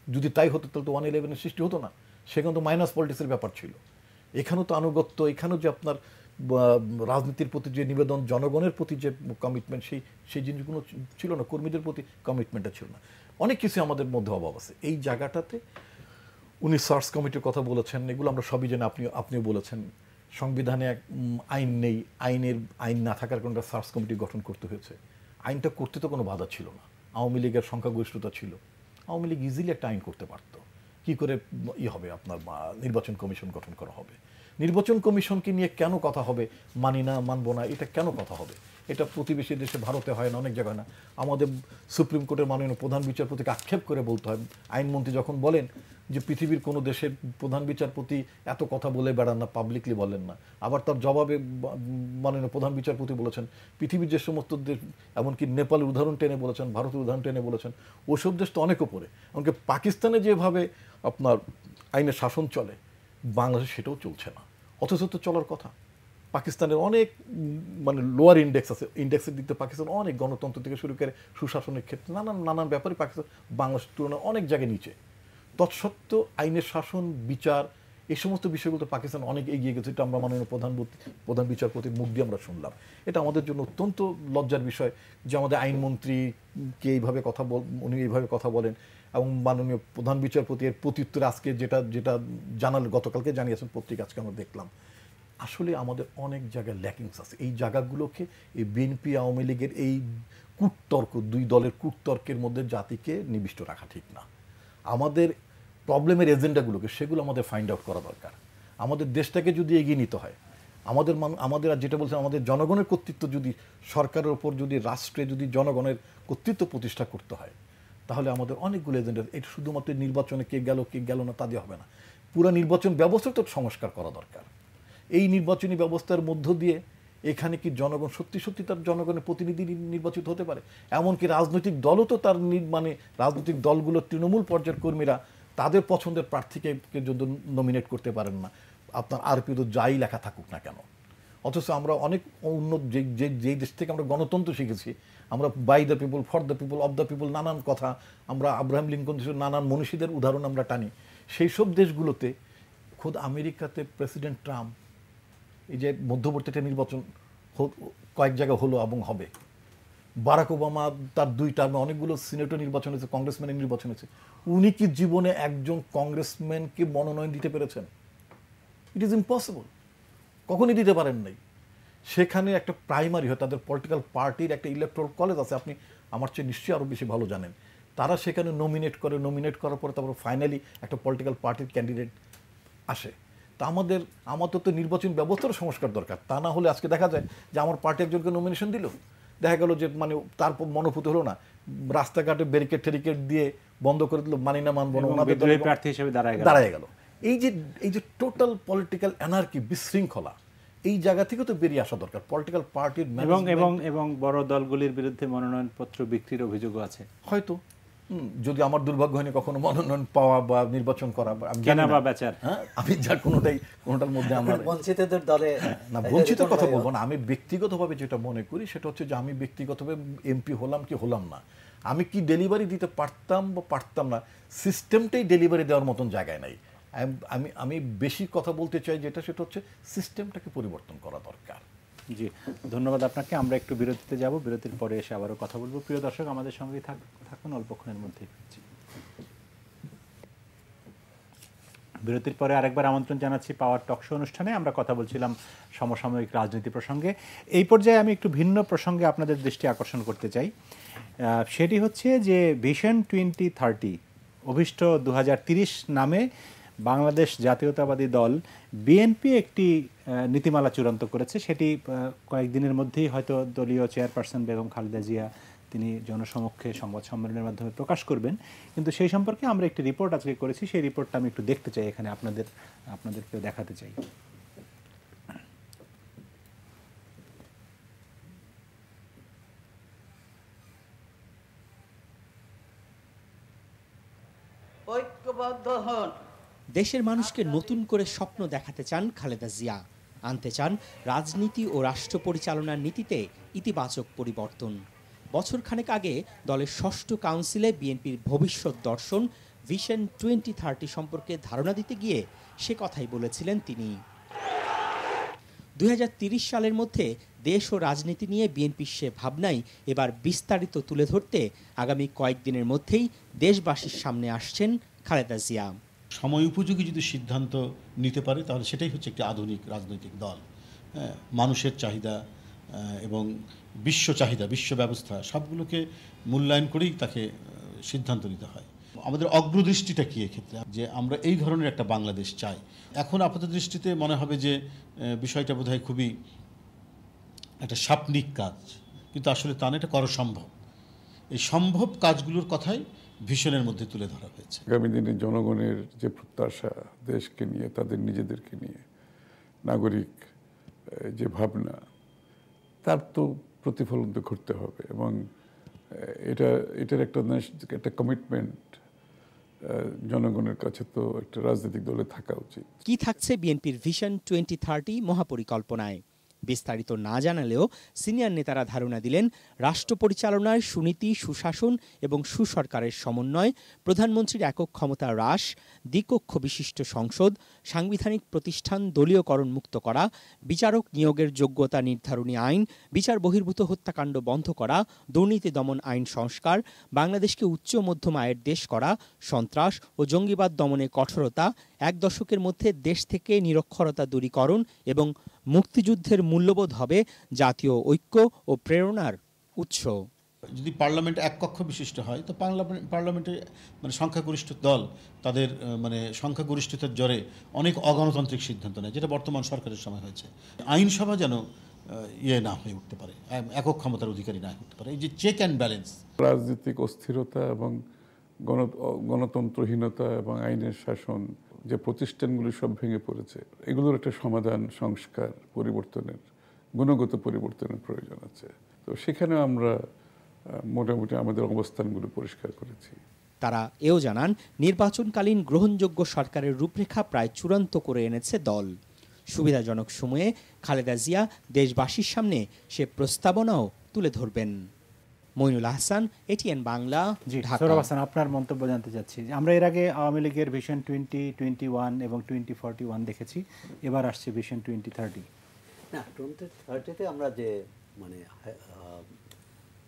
যদি তাই হতো তাহলে তো 111-এর সৃষ্টি হতো না, সেখানে তো মাইনাস পলিটিক্সের ব্যাপার ছিল। এখানেও তো আনুগত্য, এখানেও যে আপনার রাজনীতির প্রতি যে নিবেদন, জনগণের প্রতি যে কমিটমেন্ট, সেই জিনিসগুলো ছিল না, কর্মীদের প্রতি কমিটমেন্টটা ছিল না। অনেক কিছু আমাদের মধ্যে অভাব আছে। এই জায়গাটাতে উনি সার্চ কমিটির কথা বলেছেন, এগুলো আমরা সবই জানি, আপনিও বলেছেন। সংবিধানে আইন নেই, আইন না থাকার কারণে সার্চ কমিটি গঠন করতে হয়েছে। আইনটা করতে তো কোনো বাধা ছিল না, আওয়ামী লীগের সংখ্যাগরিষ্ঠতা ছিল, আওয়ামী লীগ ইজিলি একটা আইন করতে পারত। কি করে হবে আপনার নির্বাচন কমিশন গঠন করা হবে, নির্বাচন কমিশনকে নিয়ে কেন কথা হবে, মানি না মানবো না, এটা কেন কথা হবে? এটা প্রতিবেশী দেশে ভারতে হয় না, অনেক জায়গায় না। আমাদের সুপ্রিম কোর্টের মাননীয় প্রধান বিচারপতিকে আক্ষেপ করে বলতে হয়, আইনমন্ত্রী যখন বলেন যে পৃথিবীর কোনো দেশের প্রধান বিচারপতি এত কথা বলে বেড়ান না, পাবলিকলি বলেন না। আবার তার জবাবে মাননীয় প্রধান বিচারপতি বলেছেন পৃথিবীর যে সমস্ত দেশ, এমনকি নেপালের উদাহরণ টেনে বলেছেন, ভারতের উদাহরণ টেনে বলেছেন, ওসব দেশ তো অনেক উপরে। এমনকি পাকিস্তানে যেভাবে আপনার আইনের শাসন চলে, বাংলাদেশে সেটাও চলছে না, অথচ তো চলার কথা। পাকিস্তানের অনেক মানে লোয়ার ইন্ডেক্স আছে, ইন্ডেক্সের দিক থেকে পাকিস্তান অনেক, গণতন্ত্র থেকে শুরু করে সুশাসনের ক্ষেত্রে নানান ব্যাপারে পাকিস্তান বাংলাদেশের তুলনায় অনেক জায়গায় নিচে। তৎসত্ত্বেও আইনের শাসন, বিচার, এই সমস্ত বিষয়গুলো পাকিস্তান অনেক এগিয়ে গেছে। এটা আমরা মাননীয় প্রধান বিচারপতির মুখ দিয়ে আমরা শুনলাম। এটা আমাদের জন্য অত্যন্ত লজ্জার বিষয় যে আমাদের আইনমন্ত্রীকে এইভাবে উনি এইভাবে কথা বলেন, এবং মাননীয় প্রধান বিচারপতি এর প্রত্যুত্তরে আজকে যেটা জানালেন, গতকালকে জানিয়েছেন পত্রিকা, আজকে আমরা দেখলাম। আসলে আমাদের অনেক জায়গায় ল্যাকিংস আছে। এই জায়গাগুলোকে এই বিএনপি আওয়ামী লীগের এই কূটতর্ক, দুই দলের কূটতর্কের মধ্যে জাতিকে নিবিষ্ট রাখা ঠিক না। আমাদের প্রবলেমের এজেন্ডাগুলোকে সেগুলো আমাদের ফাইন্ড আউট করা দরকার। আমাদের দেশটাকে যদি এগিয়ে নিতে হয়, আমাদের আর যেটা বলছেন, আমাদের জনগণের কর্তৃত্ব যদি সরকারের ওপর, যদি রাষ্ট্রে যদি জনগণের কর্তৃত্ব প্রতিষ্ঠা করতে হয়, তাহলে আমাদের অনেকগুলো এজেন্ডা, এটা শুধুমাত্র নির্বাচনে কে গেল না তা দিয়ে হবে না। পুরো নির্বাচন ব্যবস্থা তো সংস্কার করা দরকার। এই নির্বাচনী ব্যবস্থার মধ্য দিয়ে এখানে কি জনগণ সত্যি তার জনগণের প্রতিনিধি নির্বাচিত হতে পারে? এমনকি রাজনৈতিক দলও তো তার রাজনৈতিক দলগুলোর তৃণমূল পর্যায়ের কর্মীরা তাদের পছন্দের প্রার্থীকে যদি নমিনেট করতে পারেন না, আপনার আরপি তো যাই লেখা থাকুক না কেন। অথচ আমরা অনেক উন্নত যেই দেশ থেকে আমরা গণতন্ত্র শিখেছি, আমরা by the people, for the people, of the people, নানান কথা আমরা আব্রাহাম লিঙ্কন, নানান মনীষীদের উদাহরণ আমরা টানি। সেই সব দেশগুলোতে, খোদ আমেরিকাতে প্রেসিডেন্ট ট্রাম্প, এই যে মধ্যবর্তী একটা নির্বাচন কয়েক জায়গায় হলো এবং হবে, বারাক ওবামা তার 2 টার্মে অনেকগুলো সিনেটর নির্বাচন হয়েছে, কংগ্রেসম্যানের নির্বাচন হয়েছে, উনি কি জীবনে একজন কংগ্রেসম্যানকে মনোনয়ন দিতে পেরেছেন? ইট ইজ ইম্পসিবল, কখনই দিতে পারেন নাই। সেখানে একটা প্রাইমারি হয়, তাদের পলিটিক্যাল পার্টির একটা ইলেকট্রাল কলেজ আছে, আপনি আমার চেয়ে নিশ্চয়ই আরও বেশি ভালো জানেন। তারা সেখানে নমিনেট করার পরে তারপর ফাইনালি একটা পলিটিক্যাল পার্টির ক্যান্ডিডেট আসে। তা আমাদের তো নির্বাচন ব্যবস্থার সংস্কার দরকার। তা না হলে আজকে দেখা যায় যে আমার পার্টি একজনকে নমিনেশন দিল, দেখা গেল যে মানে তার মনোভূত হলো না, রাস্তাঘাটে ব্যারিকেড টেরিকেড দিয়ে বন্ধ করে দিল, মানি না মানবো না, ওনাদের বিদ্রোহী প্রার্থী হিসেবে দাঁড়ায় গেল। এই যে টোটাল পলিটিক্যাল অ্যানার্কি, বিশৃঙ্খলা, এই জায়গা থেকে তো বেরিয়ে আসা দরকার। পলিটিক্যাল পার্টির এবং বড় দলগুলির বিরুদ্ধে মনোনয়নপত্র বিক্রির অভিযোগও আছে হয়তো, যদি আমার দুর্ভাগ্য হয়নি কখনো মনোনয়ন পাওয়া বা নির্বাচন করা, আমি জানি কেনা না। বা বেচার। হ্যাঁ, আমি যা কোনোটার মধ্যে আমরা বঞ্চিতদের দলে না, বঞ্চিত কথা বলবো না। আমি ব্যক্তিগতভাবে যেটা মনে করি সেটা হচ্ছে যে আমি ব্যক্তিগতভাবে এমপি হলাম কি হলাম না, আমি কি ডেলিভারি দিতে পারতাম বা পারতাম না, সিস্টেমটাই ডেলিভারি দেওয়ার মতন জায়গায় নাই। আমি বেশি কথা বলতে চাই সেটা হচ্ছে সিস্টেমটাকে পরিবর্তন করা দরকার। জি, ধন্যবাদ আপনাকে। আমরা একটু বিরতিতে যাব, বিরতির পরে এসে আবারও কথা বলবো। প্রিয় দর্শক, আমাদের সঙ্গেই থাকুন, অল্পক্ষণের মধ্যেই ফিরছি। বিরতির পরে আরেকবার আমন্ত্রণ জানাচ্ছি পাওয়ার টক শো অনুষ্ঠানে। আমরা কথা বলছিলাম সমসাময়িক রাজনীতি প্রসঙ্গে। এই পর্যায়ে আমি একটু ভিন্ন প্রসঙ্গে আপনাদের দৃষ্টি আকর্ষণ করতে চাই। সেটি হচ্ছে যে ভিশন 2030 অভিষ্ট 2030 নামে বাংলাদেশ জাতীয়তাবাদী দল বিএনপি একটি নীতিমালা চূড়ান্ত করেছে। সেটি কয়েকদিনের মধ্যেই হয়তো দলীয় চেয়ারপারসন বেগম খালেদা জিয়া তিনি জনসমক্ষে সংবাদ সম্মেলনের মাধ্যমে প্রকাশ করবেন। কিন্তু সেই সম্পর্কে আমরা একটি রিপোর্ট আজকে করেছি, সেই রিপোর্টটা আমি একটু দেখতে চাই, এখানে আপনাদেরকেও দেখাতে চাই। ঐক্যবদ্ধ হন। দেশের মানুষকে নতুন করে স্বপ্ন দেখাতে চান খালেদা জিয়া, আনতে চান রাজনীতি ও রাষ্ট্র পরিচালনার নীতিতে ইতিবাচক পরিবর্তন। বছরখানেক আগে দলের ষষ্ঠ কাউন্সিলে বিএনপির ভবিষ্যৎ দর্শন ভিশন 2030 সম্পর্কে ধারণা দিতে গিয়ে সে কথাই বলেছিলেন তিনি। 2030 সালের মধ্যে দেশ ও রাজনীতি নিয়ে বিএনপির সে ভাবনাই এবার বিস্তারিত তুলে ধরতে আগামী কয়েকদিনের মধ্যেই দেশবাসীর সামনে আসছেন খালেদা জিয়া। সময় উপযোগী যদি সিদ্ধান্ত নিতে পারে তাহলে সেটাই হচ্ছে একটি আধুনিক রাজনৈতিক দল। মানুষের চাহিদা এবং বিশ্ব চাহিদা, বিশ্ব ব্যবস্থা সবগুলোকে মূল্যায়ন করেই তাকে সিদ্ধান্ত নিতে হয়। আমাদের অগ্রদৃষ্টিটা কি এক্ষেত্রে, যে আমরা এই ধরনের একটা বাংলাদেশ চাই। এখন আপাত দৃষ্টিতে মনে হবে যে বিষয়টা বোধহয় খুবই একটা স্বপ্নিক কাজ, কিন্তু আসলে তা না, এটা করা সম্ভব। এই সম্ভব কাজগুলোর কথাই ভিশনের মধ্যে তুলে ধরা হয়েছে। আগামী দিনে জনগণের যে প্রত্যাশা, দেশকে নিয়ে, তাদের নিজেদেরকে নিয়ে, নাগরিক যে ভাবনা, তার তো প্রতিফলন তো করতে হবে। এবং এটার একটা কমিটমেন্ট জনগণের কাছে তো একটা রাজনৈতিক দলে থাকা উচিত। কি থাকছে বিএনপির ভিশন 2030 মহাপরিকল্পনায় বিস্তারিত না জানালেও সিনিয়র নেতারা ধারণা দিলেন রাষ্ট্র পরিচালনায় সুনীতি, সুশাসন এবং সুসরকারের সমন্বয়, প্রধানমন্ত্রীর একক ক্ষমতা হ্রাস, দ্বিকক্ষ বিশিষ্ট সংসদ, সাংবিধানিক প্রতিষ্ঠান দলীয়করণ মুক্ত করা, বিচারক নিয়োগের যোগ্যতা নির্ধারণী আইন, বিচার বহির্ভূত হত্যাকাণ্ড বন্ধ করা, দুর্নীতি দমন আইন সংস্কার, বাংলাদেশকে উচ্চ মধ্যম আয়ের দেশ করা, সন্ত্রাস ও জঙ্গিবাদ দমনে কঠোরতা, এক দশকের মধ্যে দেশ থেকে নিরক্ষরতা দূরীকরণ এবং মুক্তিযুদ্ধের মূল্যবোধ হবে জাতীয় ঐক্য ও প্রেরণার উৎস। যদি পার্লামেন্ট এক কক্ষ বিশিষ্ট হয় তো পার্লামেন্টে মানে সংখ্যাগরিষ্ঠ দল তাদের মানে সংখ্যাগরিষ্ঠতার জোরে অনেক অগণতান্ত্রিক সিদ্ধান্ত নেয়, যেটা বর্তমান সরকারের সময় হয়েছে। আইনসভা যেন না হয়ে উঠতে পারে, একক ক্ষমতার অধিকারী না হতে পারে। এই যে চেক অ্যান্ড ব্যালেন্স, রাজনৈতিক অস্থিরতা এবং গণতন্ত্রহীনতা এবং আইনের শাসন, যে প্রতিষ্ঠানগুলি সব ভেঙে পড়েছে, এগুলোর একটা সমাধান, সংস্কার, পরিবর্তনের, গুণগত পরিবর্তনের প্রয়োজন আছে। তো সেখানে আমরা মোটামুটি আমাদের অবস্থানগুলো পরিষ্কার করেছি। তারা এও জানান নির্বাচনকালীন গ্রহণযোগ্য সরকারের রূপরেখা প্রায় চূড়ান্ত করে এনেছে দল। সুবিধাজনক সময়ে খালেদা জিয়া দেশবাসীর সামনে সে প্রস্তাবনাও তুলে ধরবেন। মইনুল আহসান, এটিএন বাংলা, ঢাকা। সৌরভ হাসান, আপনার মন্তব্য জানতে চাচ্ছি। আমরা এর আগে আওয়ামী লীগের ভিশন 2021 এবং 2041 দেখেছি, এবার আসছে ভিশন 2030। না, 2030-তে আমরা যে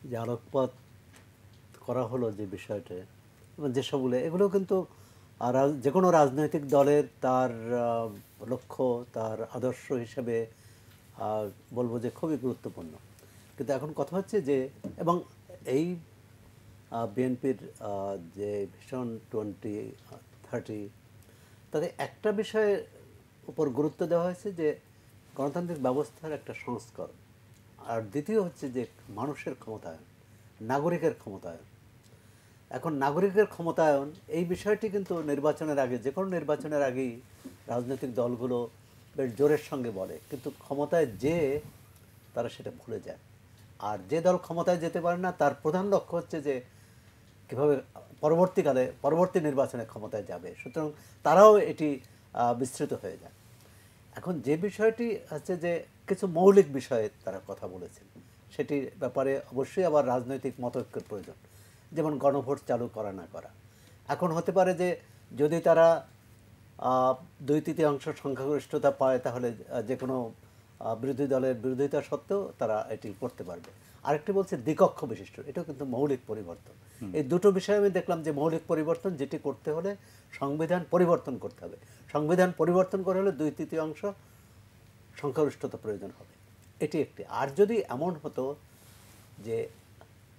যে আলোকপাত করা হলো যে বিষয়টা এবং যেসবগুলো, এগুলো কিন্তু যে কোনো রাজনৈতিক দলের তার লক্ষ্য, তার আদর্শ হিসেবে বলবো যে খুবই গুরুত্বপূর্ণ। কিন্তু এখন কথা হচ্ছে যে, এবং এই বিএনপির যে ভিশন 2030 তাতে একটা বিষয়ের উপর গুরুত্ব দেওয়া হয়েছে যে গণতান্ত্রিক ব্যবস্থার একটা সংস্করণ, আর দ্বিতীয় হচ্ছে যে মানুষের ক্ষমতায়ন, নাগরিকের ক্ষমতায়ন। এখন নাগরিকের ক্ষমতায়ন এই বিষয়টি কিন্তু নির্বাচনের আগে, যে কোনো নির্বাচনের আগেই রাজনৈতিক দলগুলো বেশ জোরের সঙ্গে বলে, কিন্তু ক্ষমতায় যে তারা সেটা ভুলে যায়। আর যে দল ক্ষমতায় যেতে পারে না তার প্রধান লক্ষ্য হচ্ছে যে কীভাবে পরবর্তী নির্বাচনে ক্ষমতায় যাবে, সুতরাং তারাও এটি বিস্তৃত হয়ে যায়। এখন যে বিষয়টি হচ্ছে যে কিছু মৌলিক বিষয়ে তারা কথা বলেছেন, সেটির ব্যাপারে অবশ্যই আবার রাজনৈতিক মতৈক্যের প্রয়োজন, যেমন গণভোট চালু করা না করা। এখন হতে পারে যে যদি তারা 2/3 সংখ্যাগরিষ্ঠতা পায় তাহলে যে কোনো বিরোধী দলের বিরোধিতা সত্ত্বেও তারা এটি করতে পারবে। আরেকটি বলছে দ্বিকক্ষ বিশিষ্ট, এটাও কিন্তু মৌলিক পরিবর্তন। এই দুটো বিষয়ে আমি দেখলাম যে মৌলিক পরিবর্তন যেটি করতে হলে সংবিধান পরিবর্তন করতে হবে। সংবিধান পরিবর্তন করে হলে 2/3 সংখ্যাগরিষ্ঠতা প্রয়োজন হবে, এটি একটি। আর যদি এমন হতো যে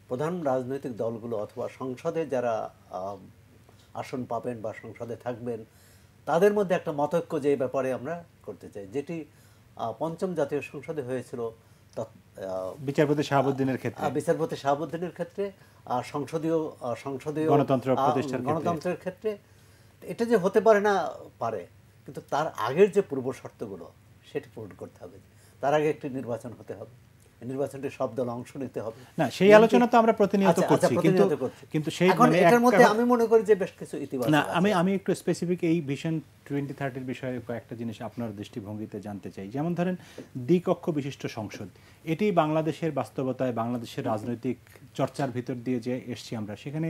প্রধান রাজনৈতিক দলগুলো অথবা সংসদে যারা আসন পাবেন বা সংসদে থাকবেন তাদের মধ্যে একটা মতৈক্য যে ব্যাপারে আমরা করতে চাই, যেটি পঞ্চম জাতীয় সংসদে হয়েছিল বিচারপতি শাহাবুদ্দিনের ক্ষেত্রে, সংসদীয় গণতন্ত্রের ক্ষেত্রে। এটা যে হতে পারে না পারে, কিন্তু তার আগের যে পূর্ব শর্তগুলো সেটি পূরণ করতে হবে। তার আগে একটি নির্বাচন হতে হবে, নির্বাচনটি সব দল অংশ নিতে হবে। না, সেই আলোচনা তো আমরা প্রতিনিয়ত করছি, কিন্তু সেই এটার মধ্যে আমি মনে করি যে বেশ কিছু ইতিবাচক। না, আমি একটু স্পেসিফিক এই ভিশন 2030 বিষয়ে কয়েকটা জিনিস আপনার দৃষ্টিভঙ্গিতে জানতে চাই। যেমন ধরেন দ্বিকক্ষ বিশিষ্ট সংসদ, এটি বাংলাদেশের বাস্তবতায়, বাংলাদেশের রাজনৈতিক চর্চার ভিতর দিয়ে যে এসছি আমরা, সেখানে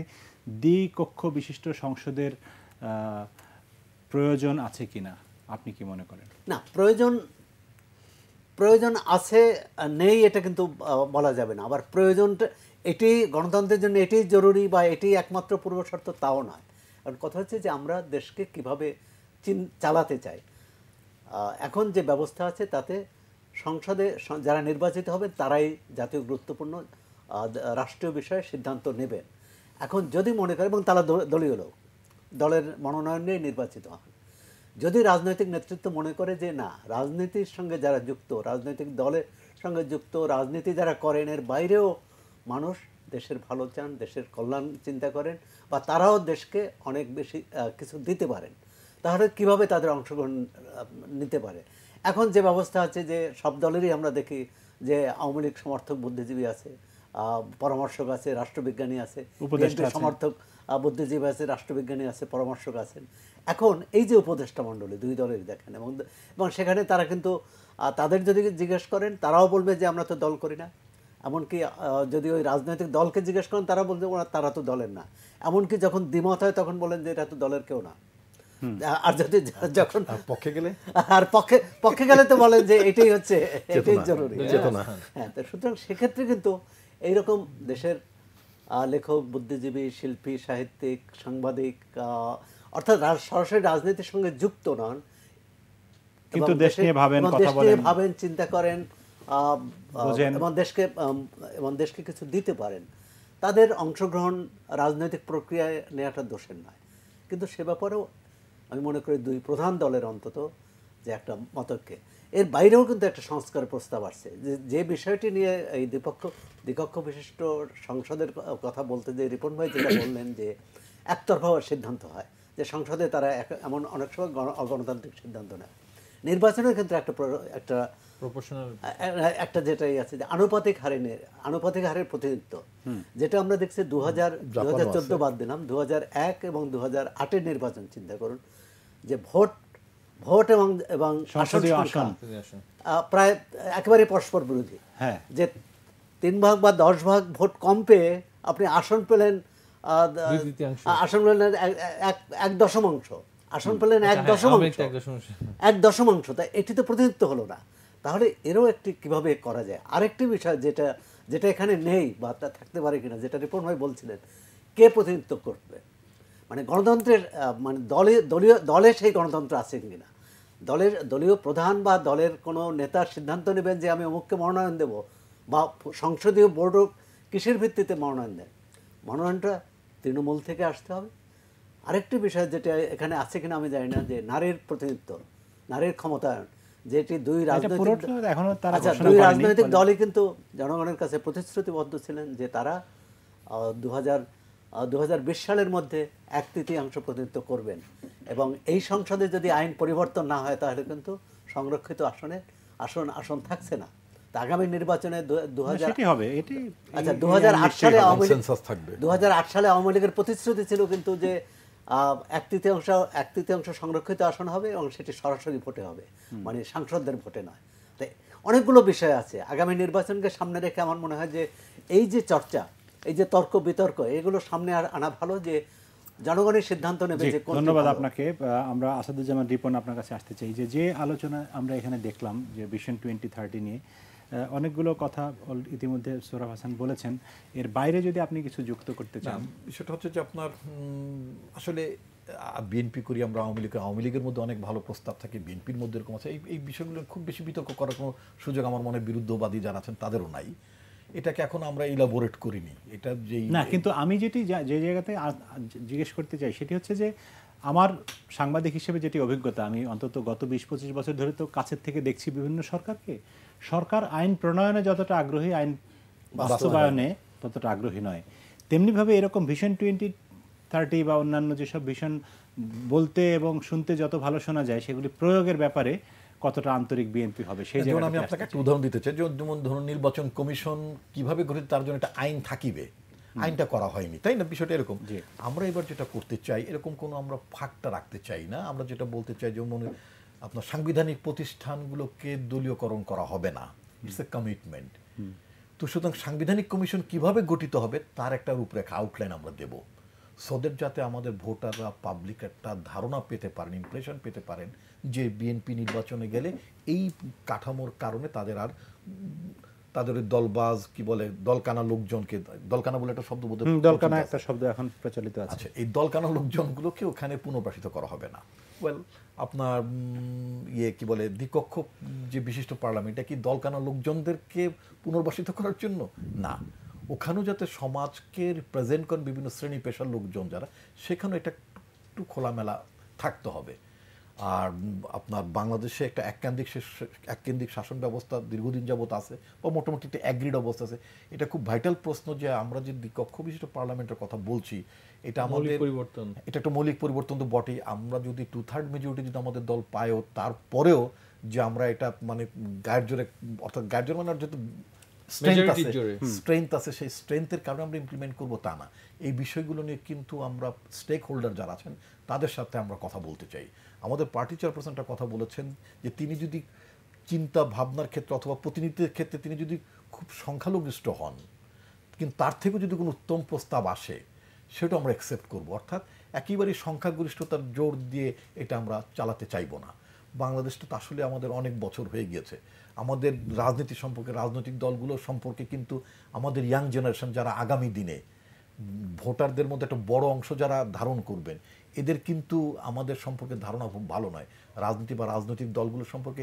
দ্বিকক্ষ বিশিষ্ট সংসদের প্রয়োজন আছে কিনা আপনি কি মনে করেন? না, প্রয়োজন আছে নেই এটা কিন্তু বলা যাবে না। আবার প্রয়োজনটা এটি গণতন্ত্রের জন্য এটি জরুরি বা এটি একমাত্র পূর্বশর্ত তাও নয়। কারণ কথা হচ্ছে যে আমরা দেশকে কিভাবে চালাতে চাই। এখন যে ব্যবস্থা আছে তাতে সংসদে যারা নির্বাচিত হবে তারাই জাতীয় গুরুত্বপূর্ণ রাষ্ট্রীয় বিষয়ে সিদ্ধান্ত নেবেন। এখন যদি মনে করে, এবং তারা দলীয় লোক, দলের মনোনয়ন নিয়ে নির্বাচিত হন, যদি রাজনৈতিক নেতৃত্ব মনে করে যে না, রাজনীতির সঙ্গে যারা যুক্ত, রাজনৈতিক দলের সঙ্গে যুক্ত, রাজনীতি যারা করেন এর বাইরেও মানুষ দেশের ভালো চান, দেশের কল্যাণ চিন্তা করেন, বা তারাও দেশকে অনেক বেশি কিছু দিতে পারেন, তাহলে কিভাবে তাদের অংশগ্রহণ নিতে পারে। এখন যে ব্যবস্থা আছে যে সব দলেরই আমরা দেখি যে আওয়ামী লীগ সমর্থক বুদ্ধিজীবী আছে, পরামর্শক আছে, রাষ্ট্রবিজ্ঞানী আছে, সমর্থক বুদ্ধিজীবী আছে, রাষ্ট্রবিজ্ঞানী আছে, পরামর্শক আছেন। এখন এই যে উপদেষ্টা মণ্ডলী দুই দলের দেখেন, এবং সেখানে তারা কিন্তু তাদের যদি জিজ্ঞেস করেন তারাও বলবে যে আমরা তো দল করি না। এমনকি যদি ওই রাজনৈতিক দলকে জিজ্ঞেস করেন তারা বলবে তারা তো দলের না। এমনকি যখন দ্বিমত হয় তখন বলেন যে এটা তো দলের কেউ না। আর যদি যখন পক্ষে গেলে তো বলেন যে এটাই হচ্ছে, এটাই জরুরি। হ্যাঁ, সুতরাং সেক্ষেত্রে কিন্তু এইরকম দেশের লেখক, বুদ্ধিজীবী, শিল্পী, সাহিত্যিক, সাংবাদিক, অর্থাৎ সরাসরি রাজনীতির সঙ্গে যুক্ত নন, কিন্তু দেশ নিয়ে ভাবেন, চিন্তা করেন এবং দেশকে কিছু দিতে পারেন, তাদের অংশগ্রহণ রাজনৈতিক প্রক্রিয়ায় নেওয়াটা দোষের নয়। কিন্তু সে ব্যাপারেও আমি মনে করি দুই প্রধান দলের অন্তত যে একটা মতৈক্যে, এর বাইরেও কিন্তু একটা সংস্কারের প্রস্তাব আসছে। যে বিষয়টি নিয়ে এই দ্বিকক্ষ বিশিষ্ট সংসদের কথা বলতে যে রিপন ভাই যেটা বললেন যে একতরফা সিদ্ধান্ত হয়, যে সংসদে তারা এমন অনেক সময় অগণতান্ত্রিক সিদ্ধান্ত নেয়। নির্বাচনের ক্ষেত্রে একটা যেটাই আছে যে আনুপাতিক হারের প্রতিনিধিত্ব, যেটা আমরা দেখছি 2014 বাদ দিলাম, 2001 এবং 2008 নির্বাচন চিন্তা করুন, যে ভোট এবং আসন প্রায় একেবারে পরস্পর বিরোধী। যে 3 ভাগ বা 10 ভাগ ভোট কম পেয়ে আপনি আসন পেলেন 1/10, আসন পেলেন 1/10, তাই এটি তো প্রতিনিধিত্ব হলো না। তাহলে এরও একটি কিভাবে করা যায়। আরেকটি বিষয় যেটা এখানে নেই বা তা থাকতে পারে কিনা, যেটা রিপন ভাই বলছিলেন, কে প্রতিনিধিত্ব করবে, মানে গণতন্ত্রের মানে দলে সেই গণতন্ত্র আছে কিনা। দলীয় প্রধান বা দলের কোনো নেতা সিদ্ধান্ত নেবেন যে আমি অমুককে মনোনয়ন দেব, বা সংসদীয় বোর্ডও কিসের ভিত্তিতে মনোনয়ন দেন, মনোনয়নটা তৃণমূল থেকে আসতে হবে, আরেকটি বিষয় যেটা এখানে আছে কিনা আমি জানি না, যে নারীর প্রতিনিধিত্ব, নারীর ক্ষমতায়ন, যেটি দুই রাজনৈতিক দলই কিন্তু জনগণের কাছে প্রতিশ্রুতিবদ্ধ ছিলেন যে তারা 2020 সালের মধ্যে 1/3 প্রতিনিধিত্ব করবেন, এবং এই সংসদে যদি আইন পরিবর্তন না হয় তাহলে কিন্তু সংরক্ষিত আসন থাকছে না। আগামী নির্বাচনে 2008 সালে আওয়ামী লীগের প্রতিশ্রুতি ছিল কিন্তু যে 1/3 সংরক্ষিত আসন হবে এবং সেটি সরাসরি ভোটে হবে, মানে সাংসদদের ভোটে নয়। তাই অনেকগুলো বিষয় আছে আগামী নির্বাচনকে সামনে রেখে আমার মনে হয় যে এই যে চর্চা, এই যে তর্ক বিতর্ক, এগুলো সামনে আনা ভালো, যে জনগণের সিদ্ধান্ত নেবে যে কোনটি। ধন্যবাদ আপনাকে। আমরা আসাদুজ্জামান রিপন আপনার কাছে আসতে চাই, যে আলোচনা আমরা এখানে দেখলাম যে ভিশন 2030 নিয়ে অনেকগুলো কথা ইতিমধ্যে সোহরাব হাসান বলেছেন, এর বাইরে যদি আপনি কিছু যুক্ত করতে চান। বিষয়টা হচ্ছে যে আপনার আসলে বিএনপি করি আমরা, আওয়ামী লীগের মধ্যে অনেক ভালো প্রস্তাব থাকে, বিএনপির মধ্যে এরকম আছে। এই বিষয়গুলো খুব বেশি বিতর্ক করার কোনো সুযোগ আমার মনে বিরুদ্ধবাদী যারা আছেন তাদেরও নাই। এটাকে এখন আমরা ইলাবোরেট করিনি, এটা যেই না। কিন্তু আমি যে জায়গাতে জিজ্ঞেস করতে চাই সেটি হচ্ছে যে আমার সাংবাদিক হিসেবে যেটি অভিজ্ঞতা, আমি অন্তত গত 20-25 বছর ধরে তো কাছের থেকে দেখছি বিভিন্ন সরকারকে, সরকার আইন প্রণয়নে যতটা আগ্রহী, আইন বাস্তবায়নে ততটা আগ্রহী নয়। তেমনিভাবে এরকম ভিশন 2030 বা অন্যান্য যেসব ভিশন বলতে এবং শুনতে যত ভালো শোনা যায়, সেগুলি প্রয়োগের ব্যাপারে কতটা আন্তরিক বিএনপি হবে সেই জায়গায়। আমি আপনাকে একটা উদাহরণ দিতে চাই, যেমন ধরুন নির্বাচন কমিশন কিভাবে গঠিত তার জন্য একটা আইন থাকিবে, আইনটা করা হয়নি, তাই না? বিষয়টা এরকম। আমরা এবার যেটা করতে চাই এরকম কোনো আমরা ফাঁকটা রাখতে চাই না। আমরা যেটা বলতে চাই যেমন আপনার সাংবিধানিক প্রতিষ্ঠানগুলোকে দলীয়করণ করা হবে না, ইটস এ কমিটমেন্ট। তো সুতরাং সাংবিধানিক কমিশন কিভাবে গঠিত হবে তার একটা রূপরেখা, আউটলাইন আমরা দেব, সদের যাতে আমাদের ভোটাররা, পাবলিক একটা ধারণা পেতে পারেন, ইমপ্রেশন পেতে পারেন যে বিএনপি নির্বাচনে গেলে এই কাঠামোর কারণে তাদের দলবাজ কি বলে দলকানা লোকজনকে, দলকানা বলে একটা শব্দ বোধহয়, দলকানা একটা শব্দ এখন প্রচলিত আছে। আচ্ছা, এই দলকানা লোকজনগুলোকে ওখানে পুনর্বাসিত করা হবে না। ওয়েল, আপনার কি বলে দ্বিকক্ষ যে বিশিষ্ট পার্লামেন্ট, এটা কি দলকানা লোকজনদেরকে পুনর্বাসিত করার জন্য না, ওখানেও যাতে সমাজকে রিপ্রেজেন্ট করেন বিভিন্ন শ্রেণী পেশার লোকজন যারা, সেখানেও এটা একটু খোলামেলা থাকতে হবে। আর আপনার বাংলাদেশে একটা এককেন্দ্রিক শাসন ব্যবস্থা দীর্ঘদিন যাবত আছে, বা মোটামুটি একটা অ্যাগ্রিড অবস্থা আছে। এটা খুব ভাইটাল প্রশ্ন যে আমরা যে দ্বিকক্ষ বিশিষ্ট পার্লামেন্টের কথা বলছি, এটা আমাদের এটা একটা মৌলিক পরিবর্তন তো বটেই। আমরা যদি 2/3 মেজরিটি যদি আমাদের দল পায়ও, তারপরেও যে আমরা এটা মানে গায়ের জোরে, অর্থাৎ গায়ের জোরে মানে যেহেতু স্ট্রেংথ আছে, সেই স্ট্রেংথের কারণে আমরা ইমপ্লিমেন্ট করবো তা না। এই বিষয়গুলো নিয়ে কিন্তু আমরা স্টেক হোল্ডার যারা আছেন তাদের সাথে আমরা কথা বলতে চাই। আমাদের পার্টি চেয়ারপারসনটা কথা বলেছেন যে তিনি যদি চিন্তা ভাবনার ক্ষেত্রে অথবা প্রতিনিধিত্বের ক্ষেত্রে তিনি যদি খুব সংখ্যালঘিষ্ঠ হন, কিন্তু তার থেকেও যদি কোনো উত্তম প্রস্তাব আসে সেটা আমরা অ্যাকসেপ্ট করব। অর্থাৎ একেবারেই সংখ্যাগরিষ্ঠতার জোর দিয়ে এটা আমরা চালাতে চাইব না। বাংলাদেশটা তো আসলে আমাদের অনেক বছর হয়ে গিয়েছে। আমাদের রাজনীতি সম্পর্কে, রাজনৈতিক দলগুলো সম্পর্কে কিন্তু আমাদের ইয়াং জেনারেশন যারা আগামী দিনে ভোটারদের মধ্যে একটা বড় অংশ যারা ধারণ করবেন, এদের কিন্তু আমাদের সম্পর্কে ধারণা খুব ভালো নয়। রাজনীতি বা রাজনৈতিক দলগুলো সম্পর্কে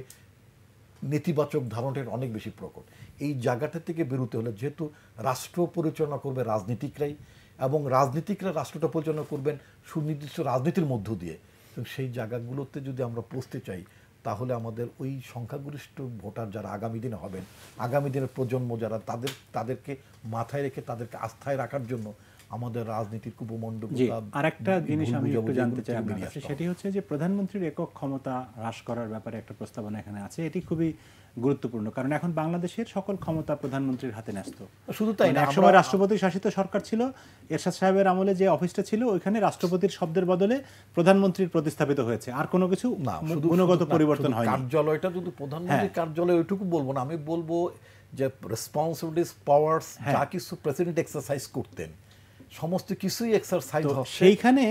নেতিবাচক ধারণাটা অনেক বেশি প্রকট। এই জায়গাটা থেকে বেরোতে হলে, যেহেতু রাষ্ট্র পরিচালনা করবে রাজনীতিকরাই, এবং রাজনীতিকরা রাষ্ট্রটা পরিচালনা করবেন সুনির্দিষ্ট রাজনীতির মধ্য দিয়ে, তো সেই জায়গাগুলোতে যদি আমরা পৌঁছতে চাই, তাহলে আমাদের ওই সংখ্যাগরিষ্ঠ ভোটার যারা আগামী দিনে হবেন, আগামী দিনের প্রজন্ম যারা, তাদেরকে মাথায় রেখে তাদেরকে আস্থায় রাখার জন্য আমাদের রাজনীতির কুপমণ্ডল। আরেকটা জিনিস আমি একটু জানতে চাই আপনার কাছে, সেটি হচ্ছে যে প্রধানমন্ত্রীর একক ক্ষমতা হ্রাস করার ব্যাপারে একটা প্রস্তাবনা এখানে আছে। এটি খুবই গুরুত্বপূর্ণ, কারণ এখন বাংলাদেশের সকল ক্ষমতা প্রধানমন্ত্রীর হাতে ন্যস্ত। শুধু তাই না, একসময় রাষ্ট্রপতি শাসিত সরকার ছিল, এরশাদ সাহেবের আমলে যে অফিসটা ছিল ওইখানে রাষ্ট্রপতির শব্দের বদলে প্রধানমন্ত্রীর প্রতিস্থাপিত হয়েছে, আর কোনো কিছু গুণগত পরিবর্তন হয়নি। কার্যালয়টা যদি প্রধানমন্ত্রীর কার্যালয়, ওইটুকু বলবো না, আমি বলবো যে রেসপন্সিবিলিটিস, পাওয়ারস যা কিছু প্রেসিডেন্ট এক্সারসাইজ করতেন সমস্ত কিছুই এক্সারসাইজ হচ্ছে সেইখানে,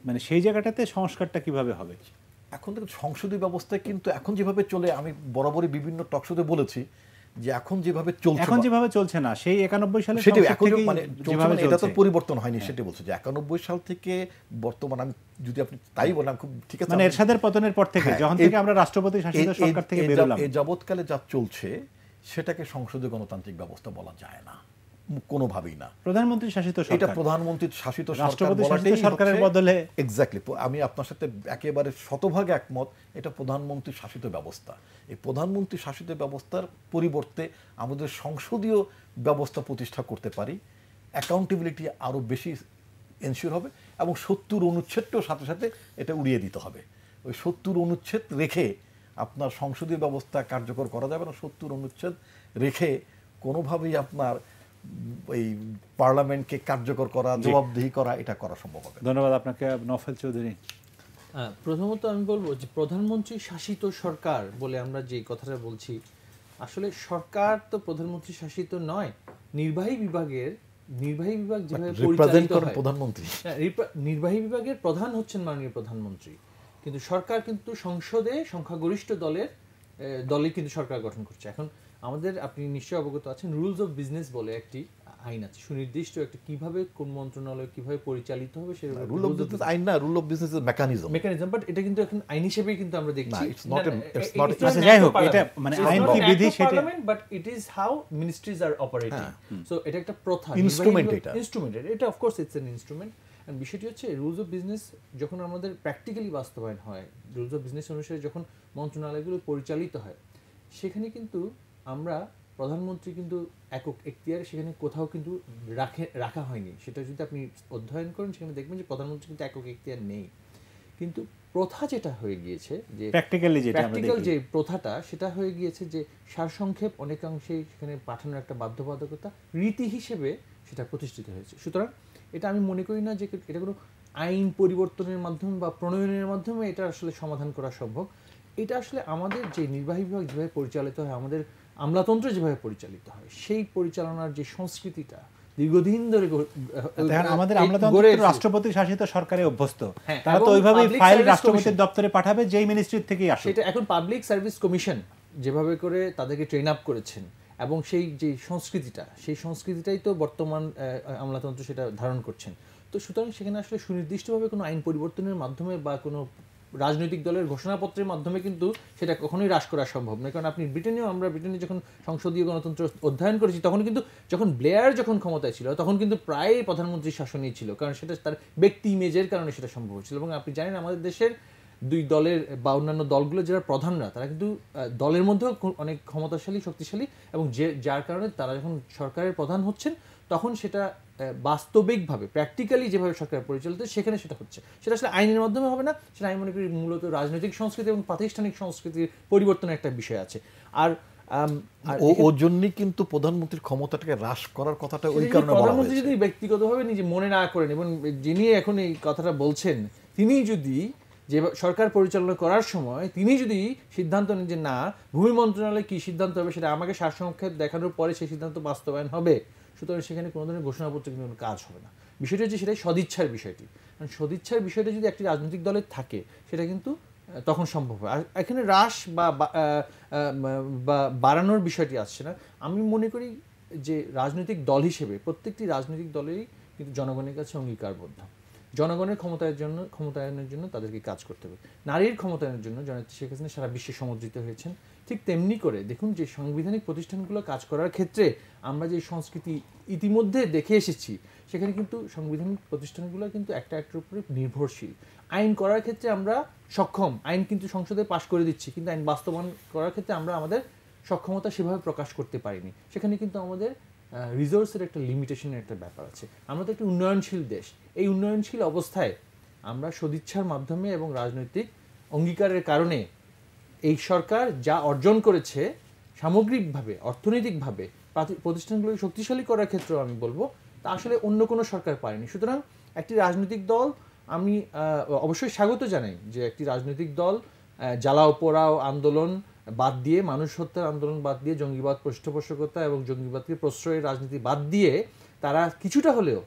মানে সেই জায়গাটাতে সংস্কারটা কিভাবে হবে? এখন থেকে সংসদীয় ব্যবস্থায় কিন্তু এখন যেভাবে চলে, আমি বরাবরই বিভিন্ন টকশোতে বলেছি যে এখন যেভাবে চলছে না, সেই 91 সালে এটা তো পরিবর্তন হয়নি, সেটা বলছে যে 91 সাল থেকে বর্তমান, আমি যদি আপনি তাই বলেন খুব ঠিক আছে, মানে এরশাদের পতনের পর থেকে, যখন থেকে আমরা রাষ্ট্রপতি শাসিত সরকার থেকে বের হলাম, এই যাবৎকালে যা চলছে সেটাকে সংসদীয় গণতান্ত্রিক ব্যবস্থা বলা যায় না। কোনোভাবেই না। প্রধানমন্ত্রী শাসিত এটা সরকার, প্রধানমন্ত্রী শাসিত সরকার রাষ্ট্রপতি শাসিত বলাটাই সরকারের বদলে এক্স্যাক্টলি, আমি আপনার সাথে একেবারে শতভাগে একমত। এটা প্রধানমন্ত্রী শাসিত ব্যবস্থা। এই প্রধানমন্ত্রী শাসিত ব্যবস্থার পরিবর্তে আমাদের সংসদীয় ব্যবস্থা প্রতিষ্ঠা করতে পারি, অ্যাকাউন্টেবিলিটি আরও বেশি এনশিওর হবে, এবং 70 অনুচ্ছেদটাও সাথে সাথে এটা উড়িয়ে দিতে হবে। ওই 70 অনুচ্ছেদ রেখে আপনার সংসদীয় ব্যবস্থা কার্যকর করা যাবে না। 70 অনুচ্ছেদ রেখে কোনোভাবেই আপনার এই পার্লামেন্টকে কার্যকর করা, জবাবদিহি করা, এটা করা সম্ভব হবে। ধন্যবাদ আপনাকে নফল চৌধুরী। প্রথমত আমি বলবো যে প্রধানমন্ত্রী শাসিত সরকার বলে আমরা যে কথাটা বলছি, আসলে সরকার তো প্রধানমন্ত্রী শাসিত নয়। নির্বাহী বিভাগ যেভাবে পরিচালিত হয়, প্রধানমন্ত্রী নির্বাহী বিভাগের প্রধান হচ্ছেন মাননীয় প্রধানমন্ত্রী, কিন্তু সরকার কিন্তু সংসদে সংখ্যাগরিষ্ঠ দলে কিন্তু সরকার গঠন করছে। এখন আমাদের, আপনি নিশ্চয়ই অবগত আছেন, রুলস অফ বিজনেস বলে একটি আইন আছে, সুনির্দিষ্ট একটা কিভাবে কোন মন্ত্রণালয় কিভাবে পরিচালিত হবে সেই রুল অফ বিজনেস আইন না, রুল অফ বিজনেস এর মেকানিজম, বাট এটা কিন্তু এখন আইন হিসেবেই কিন্তু আমরা দেখছি। আচ্ছা, যাই হোক, এটা মানে আইন কি বিধি সেটা, but it is how ministries are operating. So এটা একটা প্রথা, ইনস্ট্রুমেন্ট, এটা of course it's an instrument. And বিষয়টি হচ্ছে রুলস অফ বিজনেস যখন আমাদের প্র্যাকটিক্যালি বাস্তবায়ন হয়, রুলস অফ বিজনেস অনুসারে যখন মন্ত্রণালয়গুলো পরিচালিত হয়, সেখানে কিন্তু আমরা প্রধানমন্ত্রী কিন্তু একক এখতিয়ার সেখানে কোথাও কিন্তু রাখা হয়নি। সেটা যদি আপনি অধ্যয়ন করেন সেখানে দেখবেন যে প্রধানমন্ত্রী কিন্তু একক এখতিয়ার নেই। কিন্তু প্রথা যেটা হয়ে গিয়েছে, যে প্র্যাকটিক্যাল যে প্রথাটা, সেটা হয়ে গিয়েছে যে সারসংক্ষেপ অনেকাংশেই সেখানে পাঠানোর একটা বাধ্যবাধকতা রীতি হিসেবে সেটা প্রতিষ্ঠিত হয়েছে। সুতরাং এটা আমি মনে করি না যে এটা কোনো আইন পরিবর্তনের মাধ্যমে বা প্রণয়নের মাধ্যমে এটা আসলে সমাধান করা সম্ভব। এটা আসলে আমাদের যে নির্বাহী বিভাগ যেভাবে পরিচালিত হয়, আমাদের আমলাতন্ত্র যেভাবে পরিচালিত হয়, সেই পরিচালনার যে সংস্কৃতিটা দীর্ঘদিন ধরে আমাদের আমলাতন্ত্র রাষ্ট্রপতি শাসিত সরকারে অভ্যস্ত, তারা তো ওইভাবেই ফাইল রাষ্ট্রপতির দপ্তরে পাঠাবে যেই মিনিস্ট্রি থেকেই আসে। সেটা এখন পাবলিক সার্ভিস কমিশন যেভাবে করে তাদেরকে ট্রেন আপ করেছেন, এবং সেই যে সংস্কৃতিটা, সেই সংস্কৃতিটাই তো বর্তমান আমলাতন্ত্র সেটা ধারণ করছেন। তো সুতরাং সেখানে আসলে সুনির্দিষ্টভাবে কোনো আইন পরিবর্তনের মাধ্যমে বা কোনো রাজনৈতিক দলের ঘোষণাপত্রের মাধ্যমে কিন্তু সেটা কখনোই হ্রাস করা সম্ভব নয়। কারণ আপনি আমরা ব্রিটেনে যখন সংসদীয় গণতন্ত্র অধ্যয়ন করেছি, তখন কিন্তু যখন ব্লেয়ার যখন ক্ষমতায় ছিল, তখন কিন্তু প্রায় প্রধানমন্ত্রীর শাসনই ছিল, কারণ সেটা তার ব্যক্তি ইমেজের কারণে সেটা সম্ভব হচ্ছিল। এবং আপনি জানেন আমাদের দেশের দুই দলের বা অন্যান্য দলগুলো যারা প্রধানরা, তারা কিন্তু দলের মধ্যেও অনেক ক্ষমতাশালী, শক্তিশালী, এবং যার কারণে তারা যখন সরকারের প্রধান হচ্ছেন, তখন সেটা বাস্তবিকভাবে প্র্যাকটিক্যালি যেভাবে সরকার পরিচালিত সেখানে সেটা হচ্ছে, সেটা আসলে আইনের মাধ্যমে হবে না। সেটা আমি মনে করি মূলত রাজনৈতিক সংস্কৃতি এবং প্রাতিষ্ঠানিক সংস্কৃতির পরিবর্তনের একটা বিষয় আছে। আর ওর জন্যই কিন্তু প্রধানমন্ত্রীর ক্ষমতাটাকে হ্রাস করার কথাটা ওই কারণে বলা হয়েছে। প্রধানমন্ত্রী যদি ব্যক্তিগতভাবে নিজে মনে না করেন, এবং যিনি এখন এই কথাটা বলছেন, তিনি যদি যে সরকার পরিচালনা করার সময় তিনি যদি সিদ্ধান্ত নেন যে না, ভূমি মন্ত্রণালয় কি সিদ্ধান্ত হবে সেটা আমাকে সারসংক্ষেপ দেখানোর পরে সেই সিদ্ধান্ত বাস্তবায়ন হবে, সুতরাং সেখানে কোনো ধরনের ঘোষণাপত্র কিন্তু কোনো কাজ হবে না। বিষয়টা হচ্ছে সেটাই সদিচ্ছার বিষয়টি। কারণ সদিচ্ছার বিষয়টা যদি একটি রাজনৈতিক দলের থাকে, সেটা কিন্তু তখন সম্ভব হয়। আর এখানে হ্রাস বা বাড়ানোর বিষয়টি আসছে না। আমি মনে করি যে রাজনৈতিক দল হিসেবে প্রত্যেকটি রাজনৈতিক দলেরই কিন্তু জনগণের কাছে অঙ্গীকারবদ্ধ। জনগণের ক্ষমতায়নের জন্য তাদেরকে কাজ করতে হবে। নারীর ক্ষমতায়নের জন্য জননেত্রী শেখ হাসিনা সারা বিশ্বে সমর্থিত হয়েছেন। ঠিক তেমনি করে দেখুন যে সাংবিধানিক প্রতিষ্ঠানগুলো কাজ করার ক্ষেত্রে আমরা যে সংস্কৃতি ইতিমধ্যে দেখে এসেছি, সেখানে কিন্তু সাংবিধানিক প্রতিষ্ঠানগুলো কিন্তু একটা একটার উপরে নির্ভরশীল। আইন করার ক্ষেত্রে আমরা সক্ষম, আইন কিন্তু সংসদে পাশ করে দিচ্ছি, কিন্তু আইন বাস্তবায়ন করার ক্ষেত্রে আমরা আমাদের সক্ষমতা সেভাবে প্রকাশ করতে পারিনি। সেখানে কিন্তু আমাদের রিসোর্সের একটা লিমিটেশনের একটা ব্যাপার আছে। আমরা তো একটা উন্নয়নশীল দেশ। এই উন্নয়নশীল অবস্থায় আমরা সদিচ্ছার মাধ্যমে এবং রাজনৈতিক অঙ্গীকারের কারণে এই সরকার যা অর্জন করেছে সামগ্রিকভাবে, অর্থনৈতিকভাবে প্রতিষ্ঠানগুলোকে শক্তিশালী করার ক্ষেত্রেও আমি বলবো তা আসলে অন্য কোনো সরকার পারেনি। সুতরাং একটি রাজনৈতিক দল, আমি অবশ্যই স্বাগত জানাই যে একটি রাজনৈতিক দল জ্বালাও পোড়াও আন্দোলন বাদ দিয়ে, মানুষ হত্যার আন্দোলন বাদ দিয়ে, জঙ্গিবাদ পৃষ্ঠপোষকতা এবং জঙ্গিবাদকে প্রশ্রয়ের রাজনীতি বাদ দিয়ে তারা কিছুটা হলেও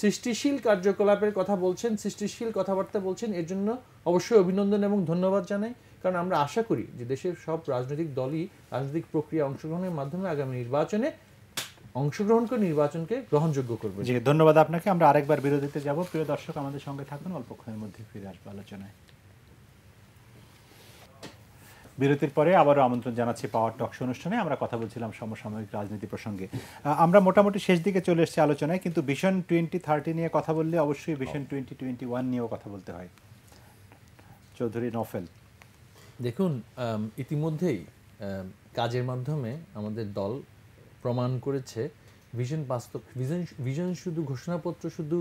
সৃষ্টিশীল কার্যকলাপের কথা বলছেন, সৃষ্টিশীল কথাবার্তা বলছেন। এর জন্য অবশ্যই অভিনন্দন এবং ধন্যবাদ জানাই। কারণ আমরা আশা করি যে দেশের সব রাজনৈতিক দলই রাজনৈতিক প্রক্রিয়া অংশগ্রহণের মাধ্যমে আগামী নির্বাচনে অংশগ্রহণ করে নির্বাচনকে গ্রহণযোগ্য করবে। জি, ধন্যবাদ আপনাকে। আমরা আরেকবার বিরতিতে যাব। প্রিয় দর্শক, আমাদের সঙ্গে থাকুন, অল্পক্ষণের মধ্যে ফিরে আসবো আলোচনায়। বিরতির পরে আবারও আমন্ত্রণ জানাচ্ছি পাওয়ার টক শো অনুষ্ঠানে। আমরা কথা বলছিলাম সমসাময়িক রাজনীতি প্রসঙ্গে। আমরা মোটামুটি শেষ দিকে চলে এসেছি আলোচনায়, কিন্তু ভিশন 2030 নিয়ে কথা বললে অবশ্যই ভিশন 2021 নিয়েও কথা বলতে হয়। চৌধুরী নফেল, দেখুন, ইতিমধ্যেই কাজের মাধ্যমে আমাদের দল প্রমাণ করেছে ভিশন বাস্তব, ভিশন শুধু ঘোষণাপত্র শুধু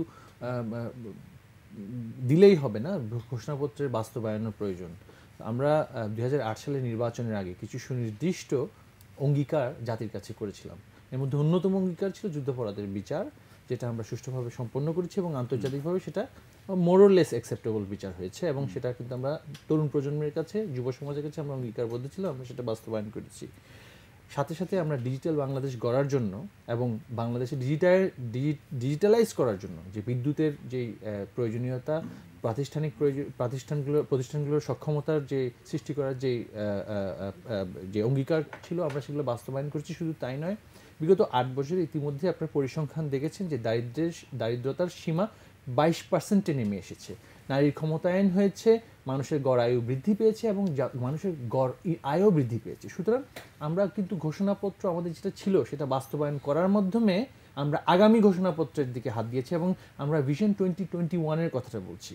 দিলেই হবে না, ঘোষণাপত্রের বাস্তবায়নের প্রয়োজন। আমরা 2008 সালের নির্বাচনের আগে কিছু সুনির্দিষ্ট অঙ্গীকার জাতির কাছে করেছিলাম। এর মধ্যে অন্যতম অঙ্গীকার ছিল যুদ্ধাপরাধের বিচার, যেটা আমরা সুষ্ঠুভাবে সম্পন্ন করেছি এবং আন্তর্জাতিকভাবে সেটা মোরলেস অ্যাকসেপ্টেবল বিচার হয়েছে, এবং সেটা কিন্তু আমরা তরুণ প্রজন্মের কাছে, যুব সমাজের কাছে আমরা অঙ্গীকারবদ্ধ ছিল, আমরা সেটা বাস্তবায়ন করেছি। সাথে সাথে আমরা ডিজিটাল বাংলাদেশ গড়ার জন্য এবং বাংলাদেশে ডিজিটালাইজ করার জন্য যে বিদ্যুতের যে প্রয়োজনীয়তা, প্রতিষ্ঠানগুলোর সক্ষমতার যে সৃষ্টি করার যে অঙ্গীকার ছিল, আমরা সেগুলো বাস্তবায়ন করছি। শুধু তাই নয়, বিগত 8 বছরে ইতিমধ্যে আপনার পরিসংখ্যান দেখেছেন যে দারিদ্রতার সীমা 22% নেমে এসেছে, নারীর ক্ষমতায়ন হয়েছে, মানুষের গড় আয়ু বৃদ্ধি পেয়েছে এবং মানুষের গড় আয়ও বৃদ্ধি পেয়েছে। সুতরাং আমরা কিন্তু ঘোষণাপত্র আমাদের যেটা ছিল সেটা বাস্তবায়ন করার মাধ্যমে আমরা আগামী ঘোষণাপত্রের দিকে হাত দিয়েছি, এবং আমরা ভিশন 2021-এর কথাটা বলছি।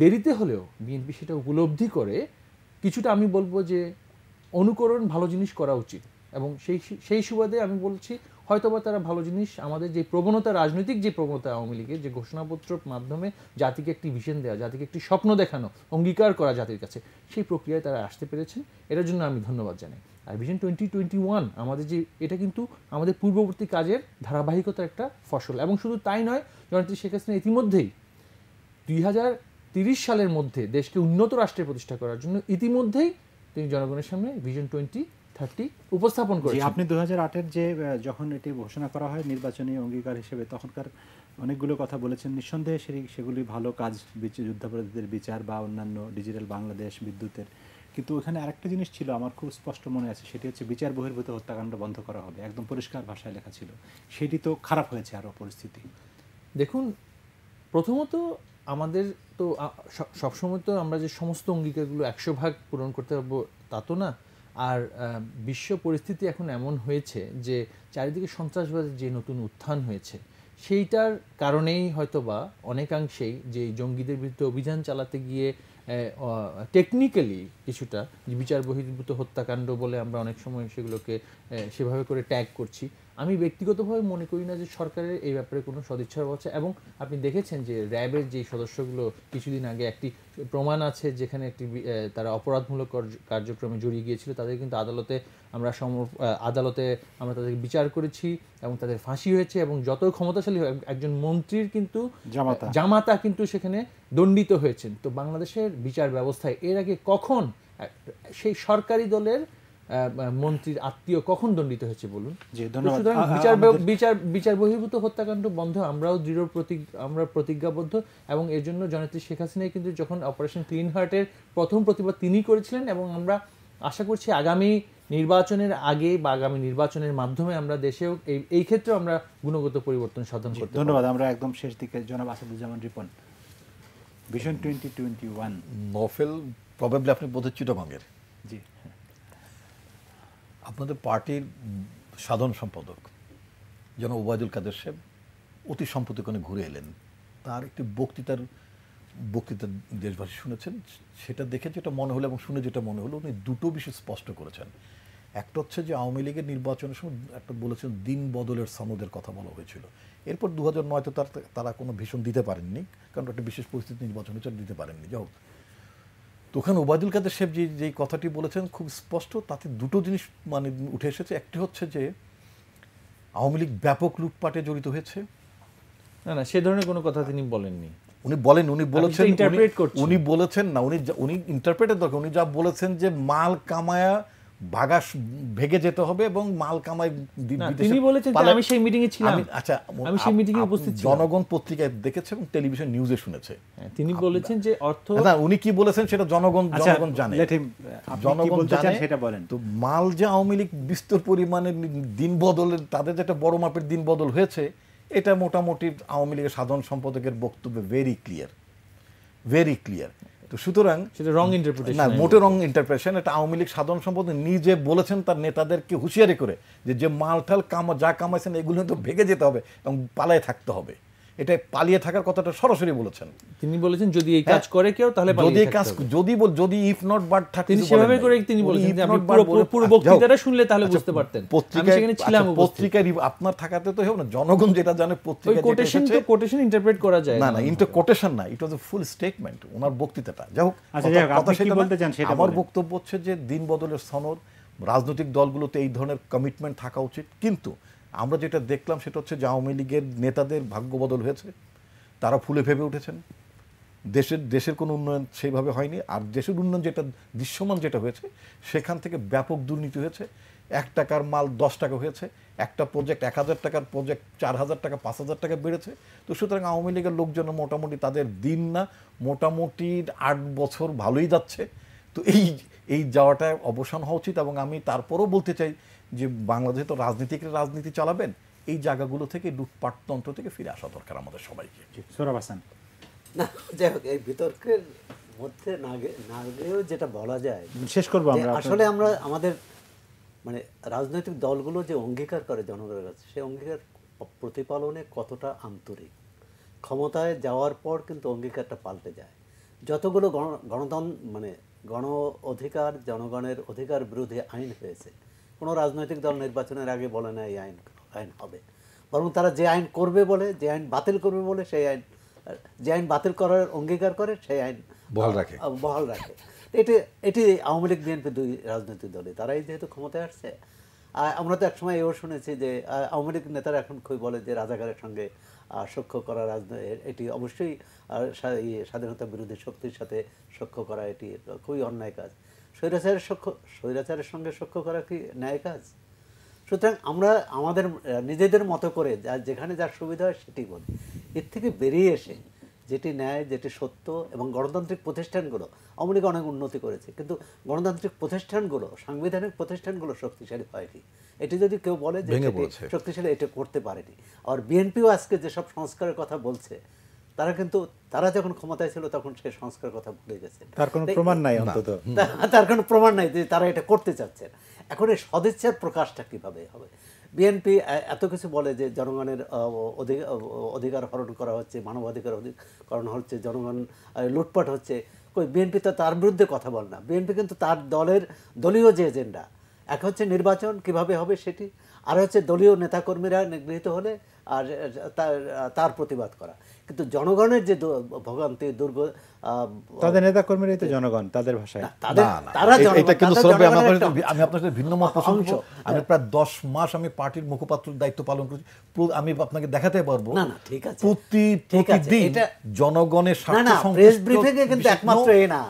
দেরিতে হলেও বিএনপি সেটা উপলব্ধি করে কিছুটা, আমি বলবো যে অনুকরণ ভালো জিনিস করা উচিত, এবং সেই সুবাদে আমি বলছি হয়তোবা তারা ভালো জিনিস, আমাদের যে প্রবণতা, রাজনৈতিক যে প্রবণতা আওয়ামী লীগের, যে ঘোষণাপত্রের মাধ্যমে জাতিকে একটি ভিশন দেওয়া, জাতিকে একটি স্বপ্ন দেখানো, অঙ্গীকার করা জাতির কাছে, সেই প্রক্রিয়ায় তারা আসতে পেরেছেন। এটার জন্য আমি ধন্যবাদ জানাই। আর ভিশন 2021 আমাদের যে, এটা কিন্তু আমাদের পূর্ববর্তী কাজের ধারাবাহিকতার একটা ফসল। এবং শুধু তাই নয়, জননেত্রী শেখ হাসিনা ইতিমধ্যেই 2030 সালের মধ্যে দেশকে উন্নত রাষ্ট্রে প্রতিষ্ঠা করার জন্য ইতিমধ্যেই তিনি জনগণের সামনে ভিশন 2030 উপস্থাপন করেছেন। আপনি 2008-এর যে যখন এটি ঘোষণা করা হয় নির্বাচনী অঙ্গীকার হিসেবে, তখনকার অনেকগুলো কথা বলেছেন। নিঃসন্দেহে সেগুলি ভালো কাজ, যুদ্ধাপরাধীদের বিচার বা অন্যান্য ডিজিটাল বাংলাদেশ, বিদ্যুতের। কিন্তু ওখানে আরেকটা জিনিস ছিল আমার খুব স্পষ্ট মনে আছে, সেটি হচ্ছে বিচার বহির্ভূত হত্যাকাণ্ড বন্ধ করা হবে, একদম পরিষ্কার ভাষায় লেখা ছিল। সেটি তো খারাপ হয়েছে আরও পরিস্থিতি। দেখুন, প্রথমত আমাদের তো সবসময় তো আমরা যে সমস্ত অঙ্গীকারগুলো 100% পূরণ করতে পারবো তা তো না। আর বিশ্ব পরিস্থিতি এখন এমন হয়েছে যে চারিদিকে সন্ত্রাসবাদের যে নতুন উত্থান হয়েছে, সেইটার কারণেই হয়তোবা অনেকাংশেই যে জঙ্গিদের বিরুদ্ধে অভিযান চালাতে গিয়ে টেকনিক্যালি কিছুটা বিচার বহির্ভূত হত্যাকাণ্ড বলে আমরা অনেক সময় সেগুলোকে সেভাবে করে ট্যাগ করছি। আমি ব্যক্তিগতভাবে মনে করি না যে সরকারের এই ব্যাপারে কোনো সদিচ্ছা আছে। এবং আপনি দেখেছেন যে র্যাবের যে সদস্যগুলো কিছুদিন আগে একটি প্রমাণ আছে যেখানে একটি তারা অপরাধমূলক কার্যক্রমে জড়িয়ে গিয়েছিল, তাদের কিন্তু আদালতে আমরা তাদেরকে বিচার করেছি এবং তাদের ফাঁসি হয়েছে। এবং যত ক্ষমতাশালী একজন মন্ত্রীর কিন্তু জামাতা কিন্তু সেখানে দণ্ডিত হয়েছেন। তো বাংলাদেশের বিচার ব্যবস্থায় এর আগে কখন সেই সরকারি দলের মন্ত্রীর আত্মীয় কখন দণ্ডিত হয়েছে বলুন? সুতরাং বিচার বহির্ভূত হত্যাকাণ্ড বন্ধ আমরাও আমরা প্রতিজ্ঞাবদ্ধ। এবং এর জন্য জননেত্রী শেখ হাসিনা কিন্তু যখন অপারেশন ক্লিন হার্টের প্রথম প্রতিবাদ তিনি করেছিলেন, এবং আমরা আশা করছি আগামী নির্বাচনের আগে বা আগামী নির্বাচনের মাধ্যমে আমরা দেশেও এই ক্ষেত্রে আমরা গুণগত পরিবর্তন সাধন করতে। ধন্যবাদ। আমরা একদম শেষ দিকে জনাব আসাদুজ্জামান রিপন, ভিশন 2021। নফেল প্রবাবলি আপনি বোধহয় চিটাগংয়ের। জি, আপনাদের পার্টির সাধারণ সম্পাদক জনাব ওবায়দুল কাদের সাহেব অতি সম্প্রতি কোণে ঘুরে এলেন। তার একটি বক্তৃতা দেশবাসী শুনেছেন, সেটা দেখে যেটা মনে হলো এবং শুনে যেটা মনে হলো, উনি দুটো বিষয় স্পষ্ট করেছেন। একটা হচ্ছে যে আওয়ামী লীগের নির্বাচনের সময় একটা বলেছেন দিন বদলের সনদের কথা বলা হয়েছিল। এরপর 2009-তে তারা কোনো ভীষণ দিতে পারেননি, কারণ একটা বিশেষ পরিস্থিতি নির্বাচন হচ্ছে, দিতে পারেননি। যাই হোক, তো ওখানে ওবায়দুল কাদের সাহেব যে কথাটি বলেছেন খুব স্পষ্ট, তাতে দুটো জিনিস মানে উঠে এসেছে। একটি হচ্ছে যে আওয়ামী লীগ ব্যাপক লুটপাটে জড়িত হয়েছে। না, সে ধরনের কোনো কথা তিনি বলেননি। উনি বলেছেন না, উনি ইন্টারপ্রেটের দরকার। উনি যা বলেছেন যে মাল কামায়া ভাগাস ভেগে যেতে হবে এবং মাল কামাই তিনি বলেছেন। আমি সেই মিটিং এ ছিলাম। আচ্ছা, আমি সেই মিটিং এ উপস্থিত ছিলাম। জনগণ পত্রিকায় দেখেছে এবং টেলিভিশন নিউজে শুনেছে। তিনি বলেছেন যে অর্থ, না, উনি কি বলেছেন সেটা জনগণ জানে, জনগণ জানে সেটা বলেন। তো মাল যে আওয়ামী লীগ বিস্তর পরিমাণে দিন বদলের, তাদের যেটা বড় মাপের দিন বদল হয়েছে, এটা মোটামুটি আওয়ামী লীগের সাধারণ সম্পাদকের বক্তব্যে ভেরি ক্লিয়ার। তো সুতরাং সেটা রং ইন্টারপ্রিটেশন, না মোটে রং ইন্টারপ্রিটেশন। এটা আওয়ামী লীগ সাধারণ সম্পাদক নিজে বলেছেন তার নেতাদেরকে হুঁশিয়ারি করে যে মালটাল যা কামাইছেন এগুলো তো ভেগে যেতে হবে এবং পালায়ে থাকতে হবে। এটা পালিয়ে থাকার কথাটা সরাসরি বলেছেন। তিনি বলেছেন যদি এই কাজ করে কেউ তাহলে যদি কাজ যদি ইফ নট বাট থাকে তিনি সেভাবে করে তিনি বলেছেন যে আপনি পুরো বক্তৃতাটা শুনলে তাহলে বুঝতে পারতেন। আমি সেখানে ছিলাম। পত্রিকায় আপনার থাকাতে তো হবে না, জনগণ যেটা জানে পত্রিকায় যেটা এসেছে কোটেশন ইন্টারপ্রেট করা যায় না। ইন্টার কোটেশন না, ইট ওয়াজ এ ফুল স্টেটমেন্ট ওনার বক্তৃতাটা। যাই হোক, আমার বক্তব্য হচ্ছে যে দিন বদলের সনদ, রাজনৈতিক দলগুলোতে এই ধরনের কমিটমেন্ট থাকা উচিত। কিন্তু আমরা যেটা দেখলাম সেটা হচ্ছে যে আওয়ামী লীগের নেতাদের ভাগ্য বদল হয়েছে, তারা ফুলে ফেপে উঠেছেন। দেশের কোনো উন্নয়ন সেইভাবে হয়নি। আর দেশের উন্নয়ন যেটা দৃশ্যমান যেটা হয়েছে সেখান থেকে ব্যাপক দুর্নীতি হয়েছে। 1 টাকার মাল 10 টাকা হয়েছে, একটা প্রজেক্ট 1000 টাকার প্রজেক্ট 4000 টাকা 5000 টাকা বেড়েছে। তো সুতরাং আওয়ামী লীগের লোকজন মোটামুটি তাদের দিন না মোটামুটি 8 বছর ভালোই যাচ্ছে। তো এই যাওয়াটা অবসান হওয়া উচিত। এবং আমি তারপরও বলতে চাই যে বাংলাদেশে তো রাজনীতি চালাবেন, এই জায়গাগুলো থেকে লুটপাটতন্ত্র থেকে ফিরে আসা দরকার আমাদের সবাইকে। সোহরাব হাসান। না, যাই হোক, এই বিতর্কের মধ্যে না গিয়েও যেটা বলা যায়, শেষ করবো আমরা, আসলে আমরা আমাদের মানে রাজনৈতিক দলগুলো যে অঙ্গীকার করে জনগণের কাছে, সেই অঙ্গীকার প্রতিপালনে কতটা আন্তরিক। ক্ষমতায় যাওয়ার পর কিন্তু অঙ্গীকারটা পাল্টে যায়। যতগুলো গণতন্ত্র মানে গণ অধিকার, জনগণের অধিকার বিরোধী আইন হয়েছে, কোনো রাজনৈতিক দল নির্বাচনের আগে বলে না এই আইন হবে। বরং তারা যে আইন করবে বলে, যে আইন বাতিল করবে বলে, সেই আইন, যে আইন বাতিল করার অঙ্গীকার করে সেই আইন বহাল রাখে। এটি আওয়ামী লীগ বিএনপি দুই রাজনৈতিক দলে তারাই যেহেতু ক্ষমতায় আসছে। আমরা তো একসময় এও শুনেছি যে আওয়ামী লীগ নেতারা এখন খুবই বলে যে রাজাকারের সঙ্গে সখ্য করা এটি অবশ্যই স্বাধীনতা বিরোধী শক্তির সাথে সখ্য করা এটি খুবই অন্যায় কাজ। স্বৈরাচারের সঙ্গে সখ্য করা কি ন্যায় কাজ? সুতরাং আমরা আমাদের নিজেদের মতো করে যেখানে যার সুবিধা হয় সেটি বলি। এর থেকে বেরিয়ে এসে যেটি ন্যায়, যেটি সত্য, এবং গণতান্ত্রিক প্রতিষ্ঠানগুলো আওয়ামী লীগ অনেক উন্নতি করেছে, কিন্তু গণতান্ত্রিক প্রতিষ্ঠানগুলো, সাংবিধানিক প্রতিষ্ঠানগুলো শক্তিশালী হয়নি। এটি যদি কেউ বলে যে শক্তিশালী, এটা করতে পারেনি। আর বিএনপিও আজকে যেসব সংস্কারের কথা বলছে, তারা যখন ক্ষমতায় ছিল তখন সেই সংস্কারের কথা ভুলে গেছে। তার কোনো প্রমাণ নাই, অন্তত তার কোনো প্রমাণ নাই যে তারা এটা করতে চাচ্ছেন। এখন এই সদিচ্ছার প্রকাশটা কিভাবে হবে? বিএনপি এত কিছু বলে যে জনগণের অধিকার হরণ করা হচ্ছে, মানবাধিকার হরণ হচ্ছে, জনগণ লুটপাট হচ্ছে। কই, বিএনপি তো তার বিরুদ্ধে কথা বলে না। বিএনপি কিন্তু তার দলীয় যে এজেন্ডা, এক হচ্ছে নির্বাচন কিভাবে হবে সেটি, আর হচ্ছে দলীয় নেতাকর্মীরা নিগৃহীত হলে আর তার প্রতিবাদ করা। কিন্তু জনগণের যে ভোগান্তি, তাদের নেতাকর্মীরাই তো জনগণ, তাদের ভাষায় আমি আপনার সাথে ভিন্ন মত পোষণ করব। আমি প্রায় 10 মাস আমি পার্টির মুখপাত্রের দায়িত্ব পালন করেছি। আমি আপনাকে দেখাতে পারবো প্রতিদিন জনগণের স্বার্থ প্রেস ব্রিফিং এ কিন্তু একমাত্র এই না,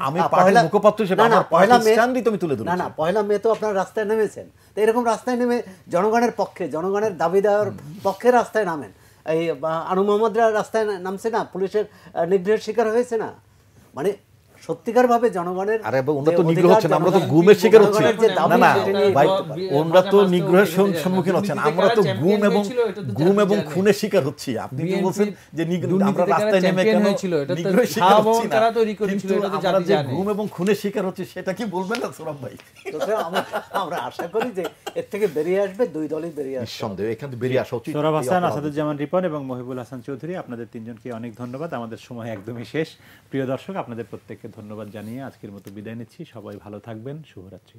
আমি পার্টির মুখপাত্র হিসেবে আমার পার্টির স্ট্যান্ডই তুমি তুলে ধরেছি। না, 1 মে তো আপনারা রাস্তায় নেমেছেন। তো এরকম রাস্তায় নেমে জনগণের পক্ষে, জনগণের দাবি দেওয়ার পক্ষে রাস্তায় নামেন। এই আনু মোহাম্মদরা রাস্তায় নামছে না, পুলিশের নিগ্রহের শিকার হয়েছে না। মানে সত্যিকার ভাবে জনগণের, আরে ওরা তো নিগ্রহ হচ্ছেন, আমরা তো গুমের শিকার হচ্ছি না। না ভাই, ওরা তো নিগ্রহের সম্মুখীন হচ্ছেন, আমরা তো গুম এবং খুনের শিকার হচ্ছি। আপনি কি বলছেন যে আমরা রাস্তায় নেমে কেন নিগ্রহের শিকার হচ্ছি না? আমরা যে গুম এবং খুনের শিকার হচ্ছি সেটা কি বলবেন না সোহরাব ভাই? আমরা আশা করি যে এর থেকে বেরিয়ে আসবে, দুই দলই বেরিয়ে আসবে, নিঃসন্দেহে এখান থেকে বেরিয়ে আসা উচিত। সোহরাব হাসান, আসাদুজ্জামান রিপন এবং মহিবুল হাসান চৌধুরী, আপনাদের তিনজনকে অনেক ধন্যবাদ। আমাদের সময় একদমই শেষ। প্রিয় দর্শক, আপনাদের প্রত্যেককে ধন্যবাদ জানিয়ে আজকের মতো বিদায় নিচ্ছি। সবাই ভালো থাকবেন। শুভরাত্রি।